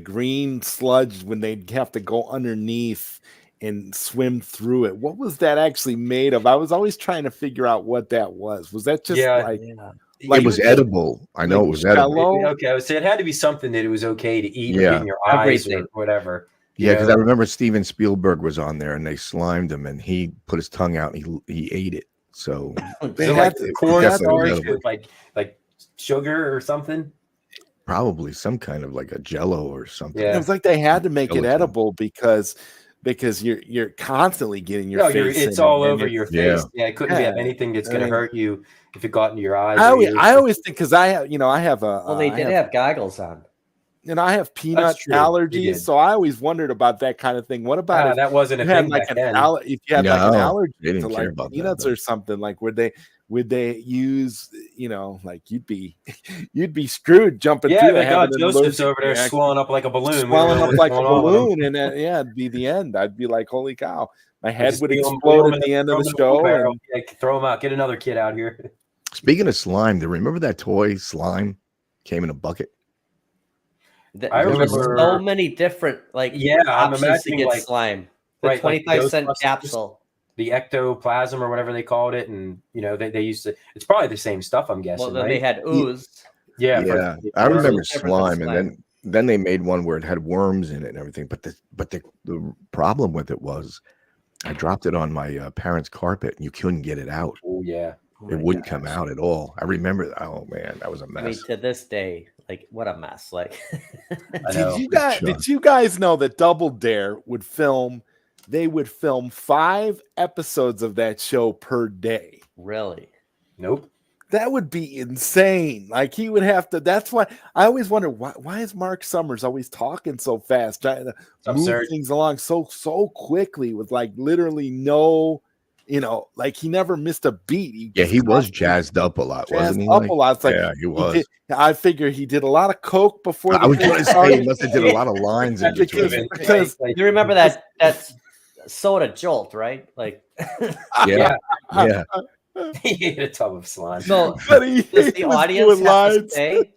S2: green sludge when they'd have to go underneath and swim through it? What was that actually made of? I was always trying to figure out what that was. Was that just like
S4: it was edible? I know it was edible.
S1: Okay, so it had to be something that it was okay to eat in your eyes or whatever.
S4: Yeah, because I remember Steven Spielberg was on there and they slimed him and he put his tongue out and he ate it. So
S2: They
S1: So
S2: had
S1: like
S2: to-
S1: corn
S4: definitely
S1: starch
S4: edible.
S1: with like sugar or something.
S4: probably some kind of like a Jello or something.
S2: It
S1: Yeah.
S2: was like they had to make it
S4: Gelatin.
S2: edible because you're constantly getting your
S1: No,
S2: face.
S1: it's
S2: in it,
S1: all
S2: and
S1: over
S2: it's-
S1: your
S4: Yeah.
S1: face. Yeah, it couldn't
S2: Yeah.
S1: have anything that's
S2: I
S1: going to
S2: mean-
S1: hurt you if it got into your eyes.
S2: I
S1: or
S2: always,
S1: ears.
S2: I always think because I have a
S3: Well, they did have goggles on.
S2: and I have peanut
S1: true, they
S2: allergies,
S1: did.
S2: so I always wondered about that kind of thing. What about if
S1: that wasn't a
S2: you had
S1: thing
S2: like
S1: back
S2: an
S1: then.
S2: if you had like an
S4: No,
S2: allergy
S4: they didn't
S2: to
S4: care
S2: like
S4: about that,
S2: peanuts
S4: though.
S2: or something? Like would they use like you'd be screwed jumping
S1: Yeah,
S2: through
S1: like,
S2: having an
S1: Joseph's
S2: allergic
S1: over there
S2: reaction.
S1: swelling up like a balloon. We don't
S2: Swelling
S1: know
S2: up
S1: what's
S2: like a
S1: going on with him.
S2: balloon, and it'd be the end. I'd be like, holy cow, my head
S1: Just
S2: would
S1: throw 'em
S2: explode
S1: in
S2: at the end of
S1: throw
S2: the
S1: 'em in
S2: show.
S1: wheelbarrow.
S2: And
S1: Yeah, throw him out. Get another kid out here.
S4: Speaking of slime, do you remember that toy slime came in a bucket?
S1: I
S3: There was
S1: remember-
S3: so many different
S1: Yeah, I'm
S3: options to
S1: imagining,
S3: get
S1: like-
S3: slime. The
S1: right, like
S3: 25-cent
S1: Ghostbusters.
S3: capsule.
S1: The ectoplasm or whatever they called it, and they used to. It's probably the same stuff, I'm guessing.
S3: Well, then
S1: right?
S3: they had ooze.
S1: Yeah,
S4: Yeah,
S1: for-
S4: I remember
S3: different than
S4: slime, and then they made one where it had worms in it and everything. But the problem with it was, I dropped it on my parents' carpet, and you couldn't get it out.
S1: Oh yeah,
S4: It wouldn't come out at all. I remember that. Oh man, that was a
S3: I mean,
S4: mess.
S3: to this day, like what a mess. Like,
S1: I know.
S2: did you guys know that Double Dare would film? They would film 5 episodes of that show per day.
S3: really?
S1: Nope.
S2: That would be insane. Like he would have to. That's why I always wonder why is Mark Summers always talking so fast, trying to move
S1: Absurd.
S2: things along so quickly with like literally no, like he never missed a beat.
S4: Yeah, he was jazzed up a lot, wasn't he?
S2: Up
S4: Like,
S2: a lot. It's like
S4: yeah, he was.
S2: I figure he did a lot of coke before.
S4: I was
S2: the
S4: going to say he must have did a lot of lines in between.
S2: because
S3: You remember that soda jolt, right? Like,
S4: Yeah, yeah.
S1: He ate a tub of slime.
S3: so
S2: But he
S3: does the
S2: was
S3: audience
S2: doing
S3: have to
S2: lines.
S3: stay?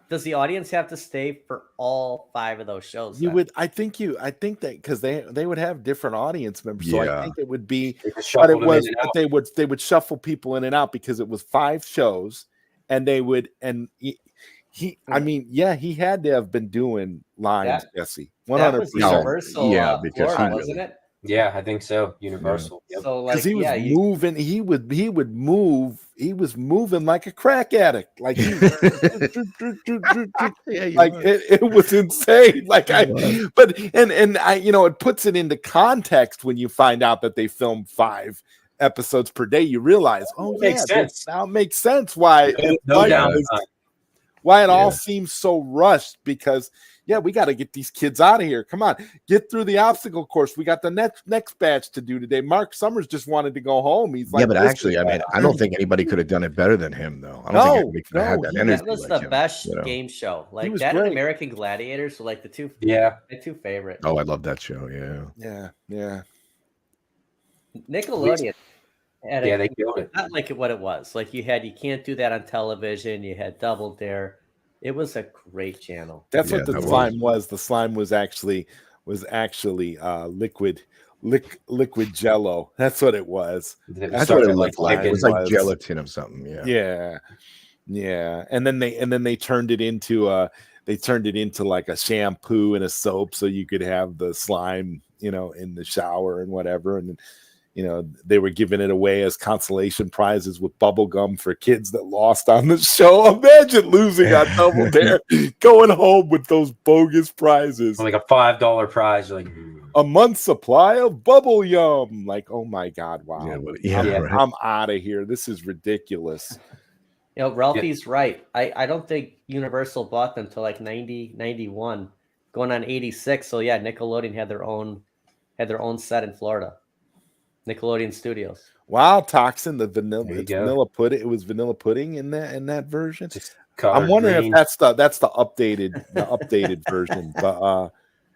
S3: Does the audience have to stay for all 5 of those shows?
S2: You
S3: then?
S2: would, I think that because they would have different audience members, so I
S4: Yeah.
S2: think it would be,
S1: They just
S2: but
S1: shuffled
S2: it
S1: them in
S2: was,
S1: and
S2: but
S1: out.
S2: they would shuffle people in and out because it was 5 shows, and they would, and he I mean, yeah, he had to have been doing lines, Jesse,
S3: That was
S2: 100%,
S3: Universal,
S4: Yeah, because
S3: Florida,
S4: he
S3: wasn't
S4: really-
S3: it?
S1: Yeah, I think so. Universal. Yep.
S3: So like,
S2: because he was
S3: yeah,
S2: moving, he would move, he was moving like a crack addict, like he,
S4: Yeah, he
S2: like
S4: was.
S2: it was insane. Like
S4: was.
S2: but I, it puts it into context when you find out that they filmed 5 episodes per day. You realize, oh
S1: It makes
S2: yeah,
S1: sense.
S2: now it makes sense why
S1: No
S2: why,
S1: downtime.
S2: why it all
S4: Yeah.
S2: seems so rushed. Because we got to get these kids out of here. Come on, get through the obstacle course. We got the next batch to do today. Mark Summers just wanted to go home. He's like,
S4: Yeah, but
S2: "Listen,
S4: actually, I mean, I don't think anybody could have done it better than him, though. I don't
S2: No,
S4: think anybody could have had that
S2: no,
S4: energy.
S3: that was
S4: like
S3: the
S4: him,
S3: best
S4: you know?
S3: game show. Like
S2: was
S3: that
S2: great.
S3: and American Gladiators were like the two
S1: Yeah.
S3: favorite.
S4: Oh, I love that show. Yeah.
S2: yeah.
S3: Nickelodeon had
S1: Yeah, they killed it.
S3: not like what it was. Like you can't do that on television. You had Double Dare. It was a great channel.
S2: That's
S4: Yeah,
S2: what the
S4: that
S2: slime was. The slime was actually liquid jello. That's what it was.
S4: That's
S1: Started
S4: what it
S1: like
S4: looked like. It
S1: chicken.
S4: was like
S2: was.
S4: gelatin or something. Yeah.
S2: Yeah. And then they turned it into like a shampoo and a soap, so you could have the slime, in the shower and whatever. And they were giving it away as consolation prizes with bubble gum for kids that lost on the show. Imagine losing on Double Dare, going home with those bogus prizes.
S1: Like a $5 prize. You're like,
S2: A month's supply of bubble yum. Like, oh my God, wow.
S4: Yeah, right.
S2: I'm out of here. This is ridiculous.
S3: Ralphie's right. I don't think Universal bought them till like 90, 91, going on 86. So yeah, Nickelodeon had their own set in Florida. Nickelodeon Studios.
S2: Wow, Toxin, the
S1: There you go.
S2: vanilla pudding. It was vanilla pudding in that version.
S1: just
S2: I'm
S1: colored
S2: wondering
S1: green.
S2: if that's the updated version, but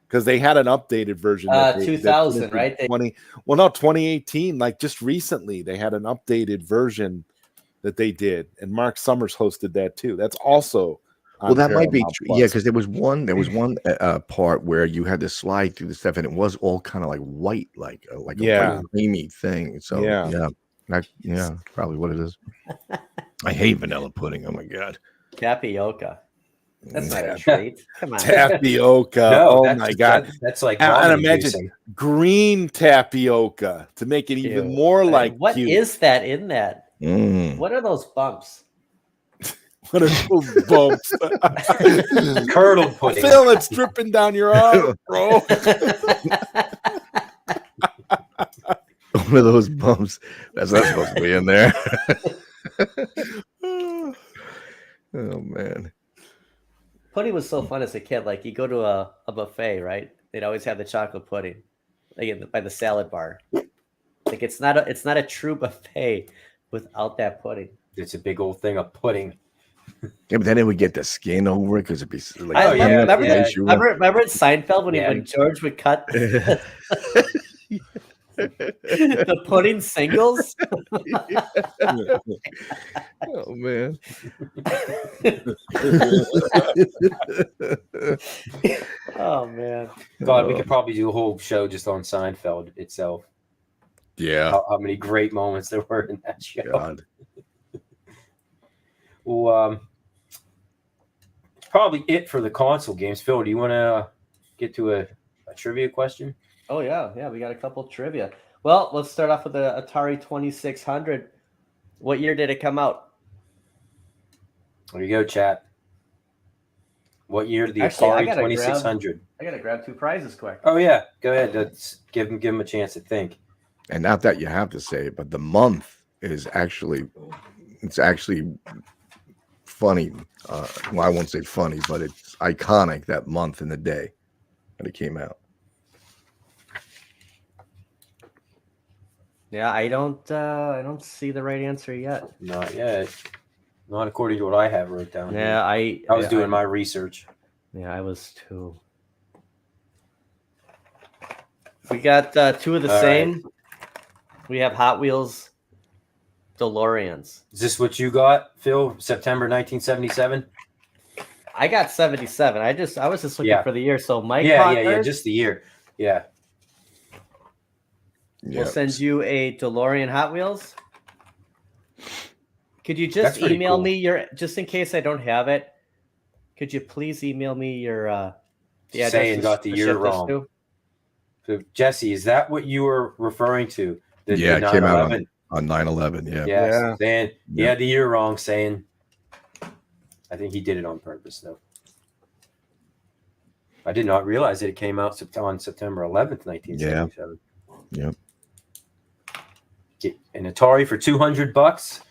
S2: because they had an updated version.
S3: 2000, right?
S2: 2018, like just recently, they had an updated version that they did, and Mark Summers hosted that too. That's also on
S4: Well, that might be
S2: Paramount
S4: true.
S2: Plus.
S4: Yeah, because there was one part where you had to slide through the stuff, and it was all kind of like white, like a white creamy thing. So yeah, probably what it is. I hate vanilla pudding. Oh my God.
S3: Tapioca. That's not a treat. Come on.
S2: Tapioca.
S1: No,
S2: oh my god.
S1: That's like
S2: And
S1: vomit
S2: imagine
S1: inducing.
S2: green tapioca to make it even
S3: Ew.
S2: more like
S3: what
S2: cute.
S3: is that in that?
S4: Mm.
S3: What are those bumps?
S2: What are those bumps?
S1: Curdle pudding.
S2: Phil, it's dripping down your arm, bro.
S4: One of those bumps. That's not supposed to be in there. Oh man.
S3: Pudding was so fun as a kid. Like you go to a buffet, right? They'd always have the chocolate pudding, like by the salad bar. Like it's not a true buffet without that pudding.
S1: It's a big old thing of pudding.
S4: Yeah, but then it would get the skin over it because it'd be like.
S3: I
S1: yeah,
S3: remember,
S1: yeah.
S3: remember in Seinfeld when
S1: Yeah.
S3: when George would cut the pudding singles.
S4: Oh man.
S3: Oh man.
S1: God, we could probably do a whole show just on Seinfeld itself.
S4: Yeah.
S1: How many great moments there were in that show.
S4: God.
S1: Well, probably it for the console games. Phil, do you want to get to a trivia question?
S3: Oh yeah, we got a couple trivia. Well, let's start off with the Atari 2600. What year did it come out?
S1: There you go, chat. What year did the
S3: Actually, I
S1: Atari
S3: gotta
S1: 2600?
S3: I gotta grab 2 prizes quick.
S1: Oh yeah, go ahead. Let's give him a chance to think.
S4: And not that you have to say it, but the month is actually funny. Well, I won't say funny, but it's iconic, that month and the day that it came out.
S3: Yeah, I don't see the right answer yet.
S1: Not yet. Not according to what I have wrote down.
S3: Yeah,
S1: here. I was doing my research.
S3: Yeah, I was too. We got 2 of the
S1: All
S3: same.
S1: right.
S3: We have Hot Wheels DeLoreans.
S1: Is this what you got, Phil? September 1977?
S3: I got 77. I was just looking for the year. So Mike,
S1: yeah, just the year. Yeah.
S3: We'll send you a DeLorean Hot Wheels. Could you just email me your, just in case I don't have it, could you please email me your the address?
S1: Saying got the year wrong. So Jesse, is that what you were referring to?
S4: It came out on 9/11. Yeah.
S1: Yeah. Saying he had the year wrong, saying I think he did it on purpose though. I did not realize that it came out on September 11th, 1977.
S4: Yeah.
S1: Get an Atari for $200.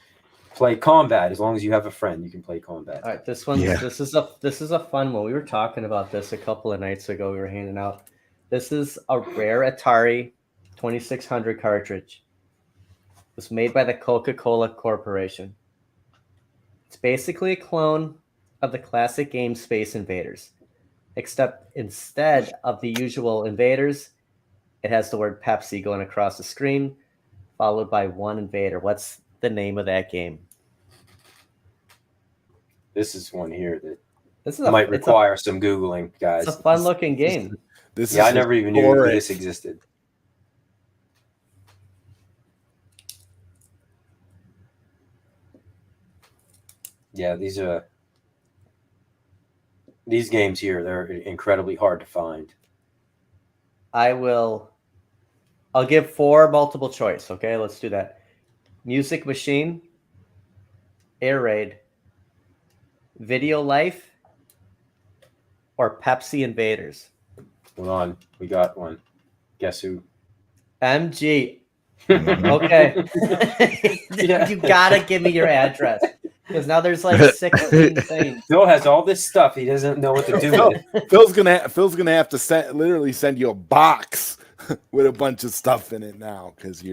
S1: Play Combat as long as you have a friend. You can play Combat.
S3: All right, this one.
S4: Yeah.
S3: This is a fun one. We were talking about this a couple of nights ago. We were handing out. This is a rare Atari 2600 cartridge. It was made by the Coca-Cola Corporation. It's basically a clone of the classic game Space Invaders, except instead of the usual invaders, it has the word Pepsi going across the screen, followed by one invader. What's the name of that game?
S1: This is one here that might require some Googling, guys.
S3: It's a fun-looking game.
S1: I never even knew this existed. Yeah, these games here, they're incredibly hard to find.
S3: I'll give 4 multiple choice. Okay, let's do that. Music Machine, Air Raid, Video Life, or Pepsi Invaders.
S1: Hold on, we got one. Guess who?
S3: MG. Okay. You gotta give me your address. Because now there's like 16 things.
S1: Phil has all this stuff. He doesn't know what to do with it.
S2: Phil's gonna have to literally send you a box with a bunch of stuff in it now because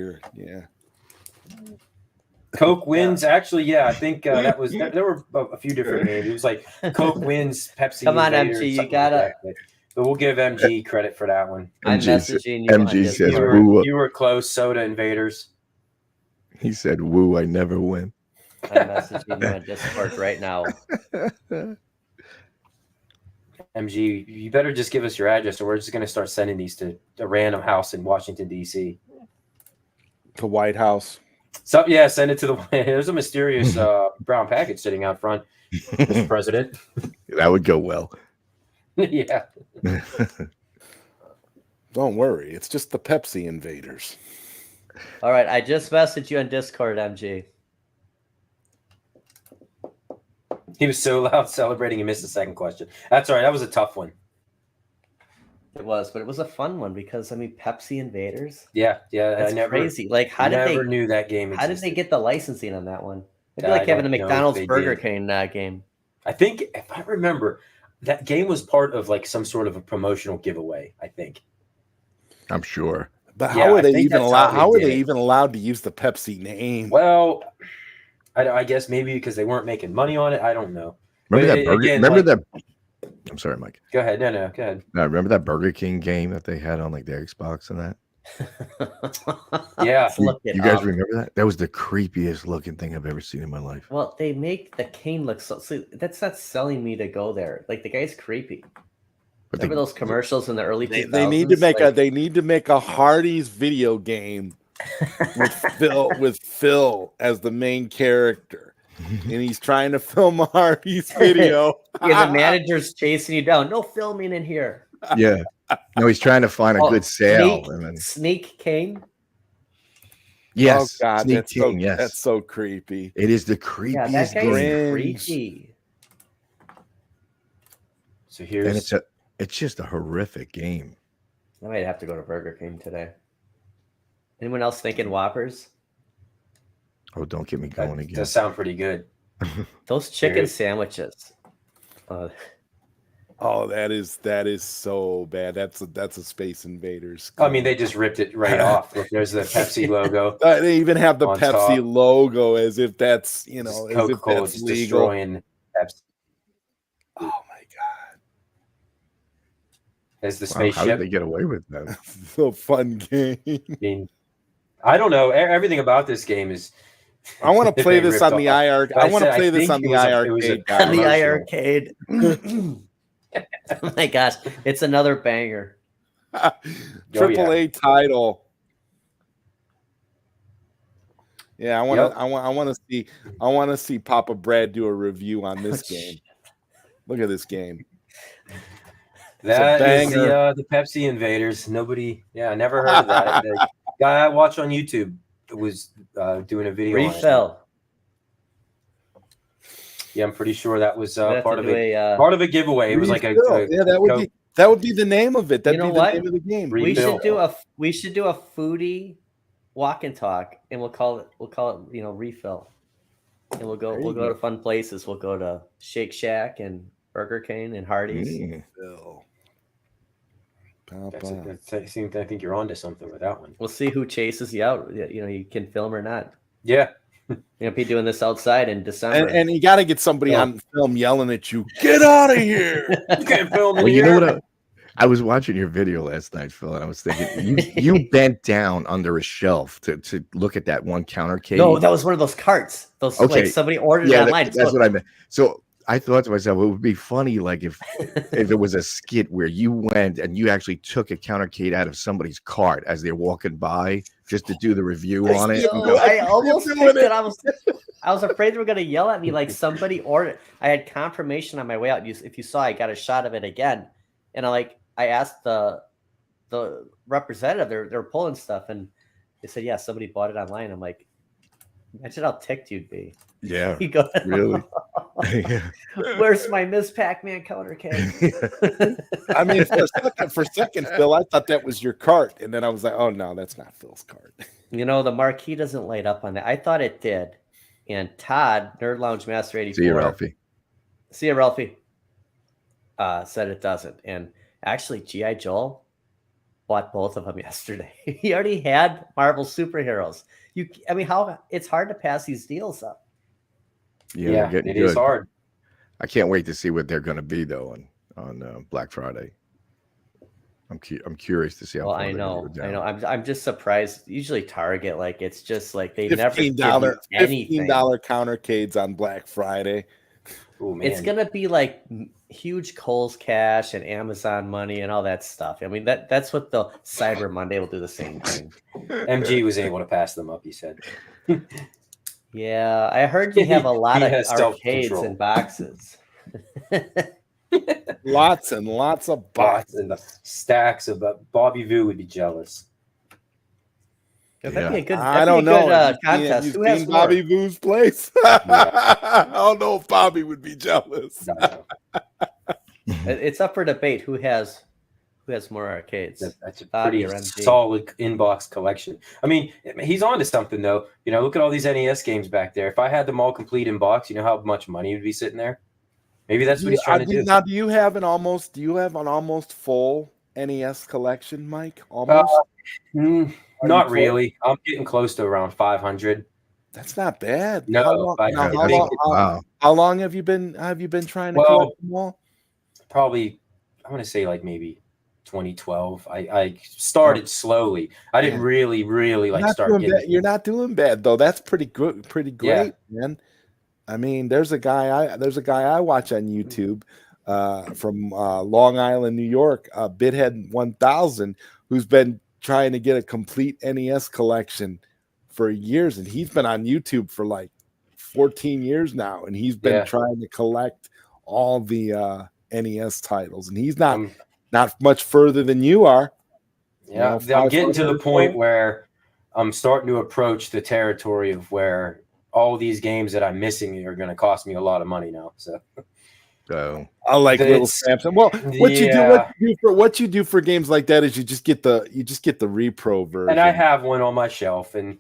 S1: Coke wins. Actually, I think that was there were a few different names. It was like Coke wins, Pepsi.
S3: Come on,
S1: Invaders,
S3: MG, you gotta.
S1: Like but we'll give MG credit for that one.
S3: I'm messaging you.
S4: MG says,
S1: you were close. Soda Invaders.
S4: He said, "Woo, I never win."
S3: I'm messaging you on Discord right now.
S1: MG, you better just give us your address, or we're just going to start sending these to a random house in Washington, D.C.
S2: To White House.
S1: So send it to the. There's a mysterious brown package sitting out front, Mr. President.
S4: That would go well.
S1: Yeah.
S2: Don't worry, it's just the Pepsi invaders.
S3: All right, I just messaged you on Discord, MG.
S1: He was so loud celebrating he missed the second question. That's all right. That was a tough one.
S3: It was, but it was a fun one because I mean, Pepsi invaders.
S1: Yeah,
S3: That's crazy. Like, how did they
S1: knew that game?
S3: How did they get the licensing on that one? It'd be
S1: I
S3: like having a
S1: don't know if
S3: McDonald's
S1: they
S3: Burger
S1: did.
S3: King game.
S1: I think if I remember, that game was part of like some sort of a promotional giveaway. I think.
S4: I'm sure.
S2: But
S1: Yeah,
S2: how are
S1: I
S2: they
S1: think
S2: even
S1: that's
S2: allowed?
S1: how
S2: How
S1: they
S2: are
S1: did
S2: they
S1: it.
S2: even allowed to use the Pepsi name?
S1: Well, I guess maybe because they weren't making money on it. I don't know.
S4: Remember
S1: But
S4: that burger?
S1: again,
S4: remember
S1: like-
S4: that? I'm sorry, Mike.
S1: Go ahead. No, go ahead.
S4: No, remember that Burger King game that they had on like the Xbox and that?
S1: Yeah.
S4: You guys remember that? That was the creepiest looking thing I've ever seen in my life.
S3: Well, they make the cane look so. That's not selling me to go there. Like the guy's creepy.
S4: But
S3: Remember those commercials in the early 2000s?
S2: They need to make a Hardee's video game with Phil as the main character, and he's trying to film a Hardee's video.
S3: Yeah, the manager's chasing you down. No filming in here.
S4: Yeah. No, he's trying to find a good sale.
S3: Snake King.
S4: Yes.
S2: Oh God,
S4: Sneak
S2: that's
S4: King,
S2: so,
S4: yes.
S2: that's so creepy.
S4: It is the creepiest
S3: Yeah, that guy's
S4: game.
S3: creepy.
S1: So here's
S4: And it's just a horrific game.
S3: I might have to go to Burger King today. Anyone else thinking Whoppers?
S4: Oh, don't get me going
S1: that
S4: again.
S1: does sound pretty good.
S3: Those chicken sandwiches.
S2: Oh, that is so bad. That's a Space Invaders.
S1: I mean, they just ripped it right off. Look, there's the Pepsi logo.
S2: They even have the
S1: on
S2: Pepsi
S1: top.
S2: logo as if that's as if
S1: Coca-Cola
S2: that's
S1: just
S2: legal.
S1: destroying Pepsi.
S2: Oh my God,
S1: There's the
S4: Wow,
S1: spaceship.
S4: how did they get away with that?
S2: so fun game.
S1: I mean, I don't know. Everything about this game is.
S2: I want to play
S1: they
S2: this
S1: ripped
S2: on the
S1: off.
S2: IR.
S1: Like
S2: I want to
S1: said,
S2: play this
S1: think
S2: on the
S1: it was a
S2: IRcade. guy.
S3: On the
S1: promotional.
S3: iArcade. Oh my gosh, it's another banger.
S2: Triple A title. Yeah, I want to.
S1: Yep.
S2: I want to see Papa Brad do a review on this game. Look at this game.
S1: That is
S2: banger.
S1: the Pepsi Invaders. Nobody, I never heard of that. The guy I watched on YouTube was doing a video.
S3: Refill.
S1: Yeah, I'm pretty sure that was
S3: have
S1: part
S3: to
S1: of
S3: do
S1: it. Part of a giveaway. It was like a
S2: yeah. That would be the name of it. That'd
S3: You know
S2: be the
S3: what?
S2: name of the game.
S3: We should do a foodie walk and talk, and we'll call it refill. And we'll go to fun places. We'll go to Shake Shack and Burger King and Hardee's.
S1: I think you're onto something with that one.
S3: We'll see who chases you out. You can film or not.
S1: Yeah.
S3: Be doing this outside in December.
S2: And you got to get somebody on film yelling at you, "Get out of here!"
S1: You can't film in
S4: Well, you
S1: here.
S4: know what? I was watching your video last night, Phil, and I was thinking you bent down under a shelf to look at that one counter cage.
S3: No, that was one of those carts. Those like somebody ordered it online.
S4: That's what I meant. So I thought to myself, it would be funny, like if it was a skit where you went and you actually took a countercade out of somebody's cart as they're walking by just to do the review on it.
S3: I almost picked it. I was afraid they were going to yell at me like somebody ordered. I had confirmation on my way out. If you saw, I got a shot of it again, and I asked the representative. They're pulling stuff, and they said, "Yeah, somebody bought it online." I'm like, imagine how ticked you'd be.
S4: Yeah,
S3: you go,
S4: really.
S3: Where's my Miss Pac-Man counter cake?
S2: I mean, for a second, Phil, I thought that was your cart, and then I was like, "Oh no, that's not Phil's cart."
S3: The marquee doesn't light up on that. I thought it did, and Todd, Nerd Lounge Master 84,
S4: See you, Ralphie.
S3: See you, Ralphie. Said it doesn't, and actually, G.I. Joel bought both of them yesterday. He already had Marvel superheroes. How it's hard to pass these deals up.
S4: Yeah,
S1: it is hard.
S4: I can't wait to see what they're going to be though on Black Friday. I'm curious to see how.
S3: Well,
S4: far
S3: I
S4: they're
S3: know.
S4: gonna go down.
S3: I'm just surprised. Usually, Target, like it's just like they
S2: $15,
S3: never give you anything.
S2: $15 countercades on Black Friday.
S1: Oh, man.
S3: It's gonna be like huge Kohl's Cash and Amazon money and all that stuff. I mean, that's what the Cyber Monday will do the same thing.
S1: MG was able to pass them up. He said.
S3: Yeah, I heard you have a lot
S1: He
S3: of
S1: has
S3: arcades
S1: self-control.
S3: and boxes.
S2: Lots and lots of boxes.
S1: And stacks of Bobby Vu would be jealous.
S3: That'd be a good.
S2: I don't know.
S3: Contest.
S2: You've
S3: Who has
S2: seen Bobby
S3: more?
S2: Vu's place? I don't know if Bobby would be jealous.
S1: No.
S3: It's up for debate. Who has more arcades?
S1: That's a
S3: Bobby
S1: pretty
S3: or MG?
S1: solid inbox collection. I mean, he's onto something though. You know, look at all these NES games back there. If I had them all complete in box, you know how much money would be sitting there. Maybe that's what he's trying to do.
S2: Now, do you have an almost full NES collection, Mike? Almost.
S1: Not really. I'm getting close to around 500.
S2: That's not bad.
S1: No,
S2: how long have you been trying to collect them all?
S1: Probably, I want to say like maybe 2012. I started slowly. I didn't really start getting.
S2: You're not doing bad though. That's pretty good, pretty great, man. I mean, there's a guy I watch on YouTube from Long Island, New York, Bithead 1000, who's been trying to get a complete NES collection for years, and he's been on YouTube for like 14 years now, and he's been trying to collect all the NES titles, and he's not much further than you are.
S1: Yeah, I'm getting to the point where I'm starting to approach the territory of where all these games that I'm missing are going to cost me a lot of money now. So
S2: I like little Samson. Well, what you do for games like that is you just get the repro version.
S1: And I have one on my shelf, and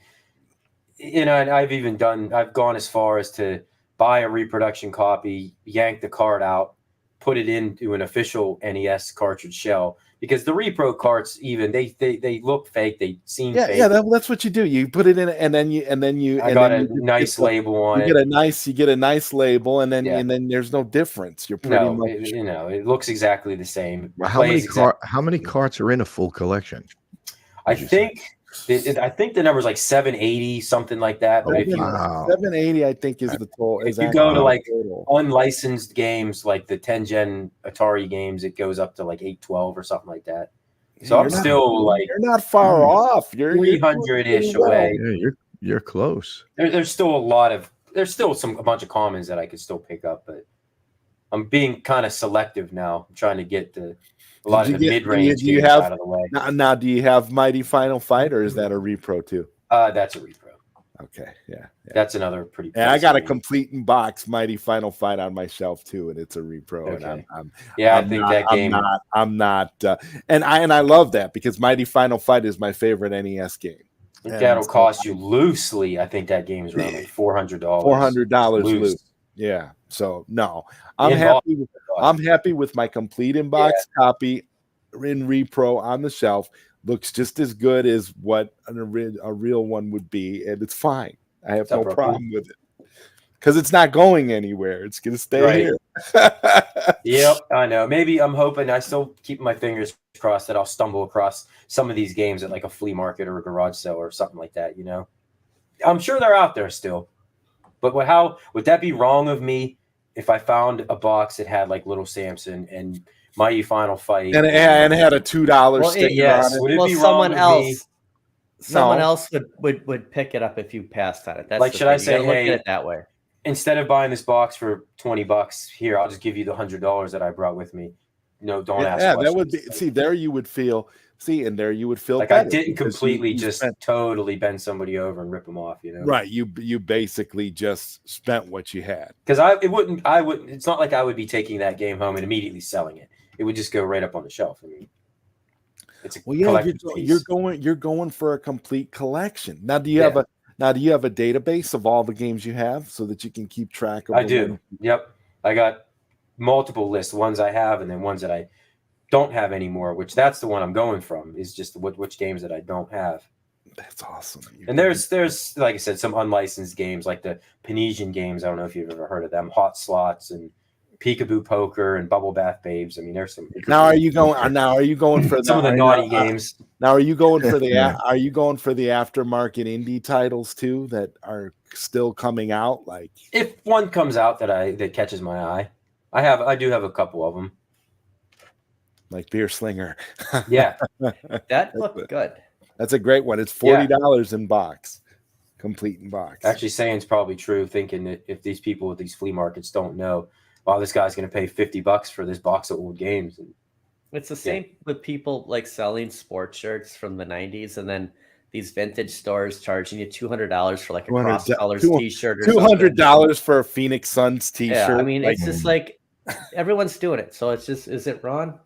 S1: and I've gone as far as to buy a reproduction copy, yank the card out, put it into an official NES cartridge shell, because the repro carts, even they look fake, they seem fake.
S2: Yeah, that's what you do. You put it in, and then you
S1: got a nice label on it.
S2: You get a nice label, and then there's no difference. You're pretty much
S1: it looks exactly the same.
S4: How many carts are in a full collection?
S1: I think the number's like 780, something like that. But
S2: 780, I think, is the total.
S1: If you go to like unlicensed games, like the 10 gen Atari games, it goes up to like 812 or something like that. So I'm still like,
S2: you're not far off. You're
S1: 300-ish away.
S4: Yeah, you're close.
S1: There's still a bunch of commons that I could still pick up, but I'm being kind of selective now. I'm trying to get a lot of the mid-range games out of the way.
S2: Now, do you have Mighty Final Fight, or is that a repro too?
S1: That's a repro.
S2: Okay, yeah.
S1: That's another pretty.
S2: And I got a complete in box Mighty Final Fight on my shelf too, and it's a repro.
S1: Okay.
S2: And
S1: I think that game.
S2: I'm not, and I love that, because Mighty Final Fight is my favorite NES game.
S1: That'll cost you loosely. I think that game is around like $400.
S2: $400 loose. Yeah. So no, I'm happy with my complete in box copy in repro on the shelf. Looks just as good as what a real one would be, and it's fine. I have no problem with it, because it's not going anywhere. It's going to stay here.
S1: Yep, I know. Maybe I'm hoping, I still keep my fingers crossed that I'll stumble across some of these games at like a flea market or a garage sale or something like that. I'm sure they're out there still. But how would that be wrong of me if I found a box that had like Little Samson and Mighty Final Fight
S2: and it had a $2 sticker on it?
S1: Would it be someone else?
S3: Someone else would pick it up if you passed on it. That's
S1: like, should I say,
S3: look at it that way?
S1: Instead of buying this box for $20, here, I'll just give you the $100 that I brought with me. Don't ask questions.
S2: That would be. There you would feel like
S1: I didn't completely just totally bend somebody over and rip them off.
S2: Right? You basically just spent what you had.
S1: Because it's not like I would be taking that game home and immediately selling it. It would just go right up on the shelf. I mean, it's a collector's piece.
S2: You're going for a complete collection. Now, do you have a database of all the games you have so that you can keep track of?
S1: I do. Yep. I got multiple lists, ones I have and then ones that I don't have anymore, which that's the one I'm going from, is just which games that I don't have.
S2: That's awesome.
S1: And there's like I said, some unlicensed games like the Panesian games. I don't know if you've ever heard of them. Hot Slots and Peekaboo Poker and Bubble Bath Babes. I mean, there's some.
S2: Now are you going for
S1: some of the naughty games?
S2: Now are you going for the aftermarket indie titles too that are still coming out? Like,
S1: if one comes out that catches my eye, I do have a couple of them.
S2: Like Beer Slinger.
S1: Yeah.
S3: That looked good.
S2: That's a great one. It's $40 in box. Complete in box.
S1: Actually, saying it's probably true, thinking that if these people at these flea markets don't know, wow, this guy's going to pay $50 for this box of old games. And,
S3: it's the same with people like selling sports shirts from the 90s and then these vintage stores charging you $200 for like a cross colors t-shirt or
S2: $200 for a Phoenix Suns t-shirt.
S3: Yeah, I mean, it's just like everyone's doing it. So it's just, is it wrong?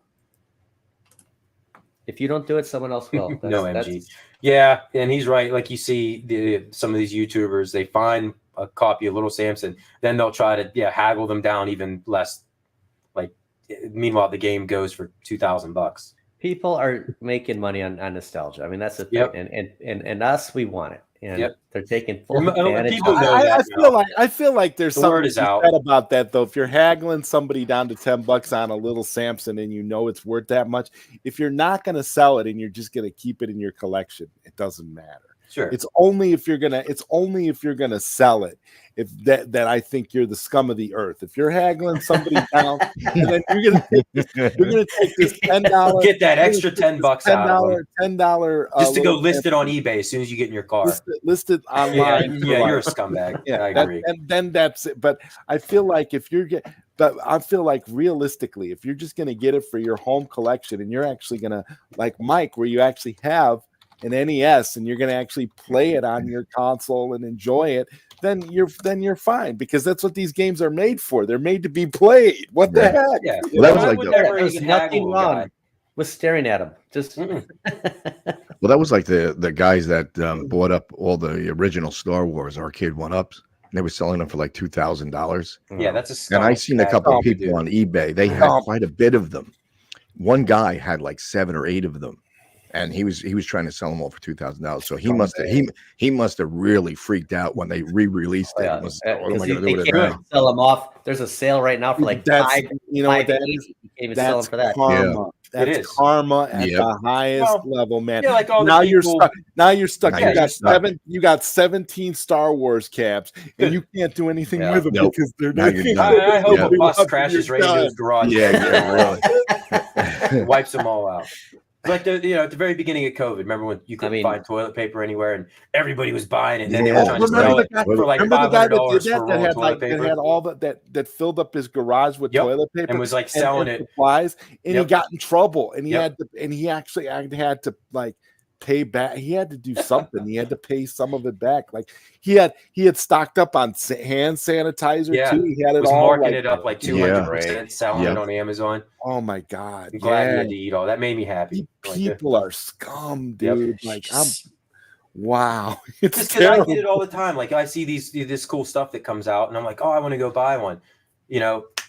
S3: If you don't do it, someone else will.
S1: No, MG. Yeah, and he's right. Like you see some of these YouTubers, they find a copy of Little Samson, then they'll try to haggle them down even less. Like, meanwhile, the game goes for $2,000.
S3: People are making money on nostalgia. I mean, that's the thing. And us, we want it. And they're taking full advantage.
S2: People know that I feel like there's something to be said about that, though. If you're haggling somebody down to $10 on a Little Samson and you know it's worth that much, if you're not going to sell it and you're just going to keep it in your collection, it doesn't matter.
S1: Sure.
S2: It's only if you're gonna sell it, if that I think you're the scum of the earth. If you're haggling somebody down, and then you're gonna take this $10,
S1: get that extra $10
S2: $10
S1: just to go list it on eBay as soon as you get in your car.
S2: List it online.
S1: Yeah, you're a scumbag. I agree.
S2: And then that's it. But I feel like realistically, if you're just gonna get it for your home collection, and you're actually gonna, like Mike, where you actually have an NES and you're going to actually play it on your console and enjoy it, then you're fine, because that's what these games are made for. They're made to be played. What the heck?
S1: Yeah.
S4: Well, that was like
S3: there's nothing wrong with staring at them. Just
S4: well, that was like the guys that bought up all the original Star Wars arcade one-ups. They were selling them for like $2,000.
S1: Yeah, that's a
S4: and I seen a couple of people on eBay. They had quite a bit of them. One guy had like 7 or 8 of them. And he was trying to sell them all for $2,000. So he must have really freaked out when they re-released it.
S3: What am I going to do with it now? Sell them off. There's a sale right now for like $5. You know what that is? You can't even sell them for that.
S2: Karma.
S1: Yeah.
S2: That's karma at the highest level, man.
S1: Yeah, like all
S2: now
S1: the people,
S2: you're stuck. You got 17 Star Wars caps, and you can't do anything with them because they're not.
S1: I hope a bus crashes right into his garage.
S4: Yeah, really.
S1: Wipes them all out. Like at the very beginning of COVID, remember when you couldn't find toilet paper anywhere and everybody was buying it, and then they were trying to sell it for like $500 for roll of toilet paper.
S2: That had all that filled up his garage with toilet paper
S1: and was like selling it
S2: supplies, and he got in trouble, and he actually had to like pay back. He had to do something. He had to pay some of it back. Like he had stocked up on hand sanitizer too. He had it all
S1: marking it up like 200%, selling it on Amazon.
S2: Oh my God!
S1: I'm glad you had to eat all that. Made me happy.
S2: People are scum, dude. Like wow.
S1: It's I get it all the time. Like I see this cool stuff that comes out, and I'm like, oh, I want to go buy one.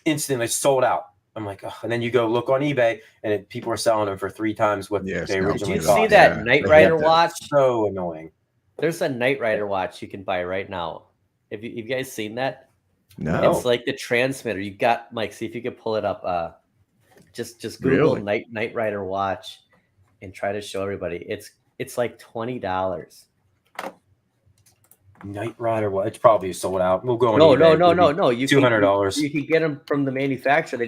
S1: Instantly sold out. I'm like, oh. And then you go look on eBay, and people are selling them for 3 times what they originally cost.
S3: Did you see that Knight Rider watch?
S1: So annoying.
S3: There's a Knight Rider watch you can buy right now. Have you guys seen that?
S4: No.
S3: It's like the transmitter. You got Mike. See if you can pull it up. Just Google Knight Rider watch, and try to show everybody. It's like $20.
S1: Knight Rider watch. It's probably sold out. We'll go on
S3: No.
S1: You $200.
S3: You can get them from the manufacturer.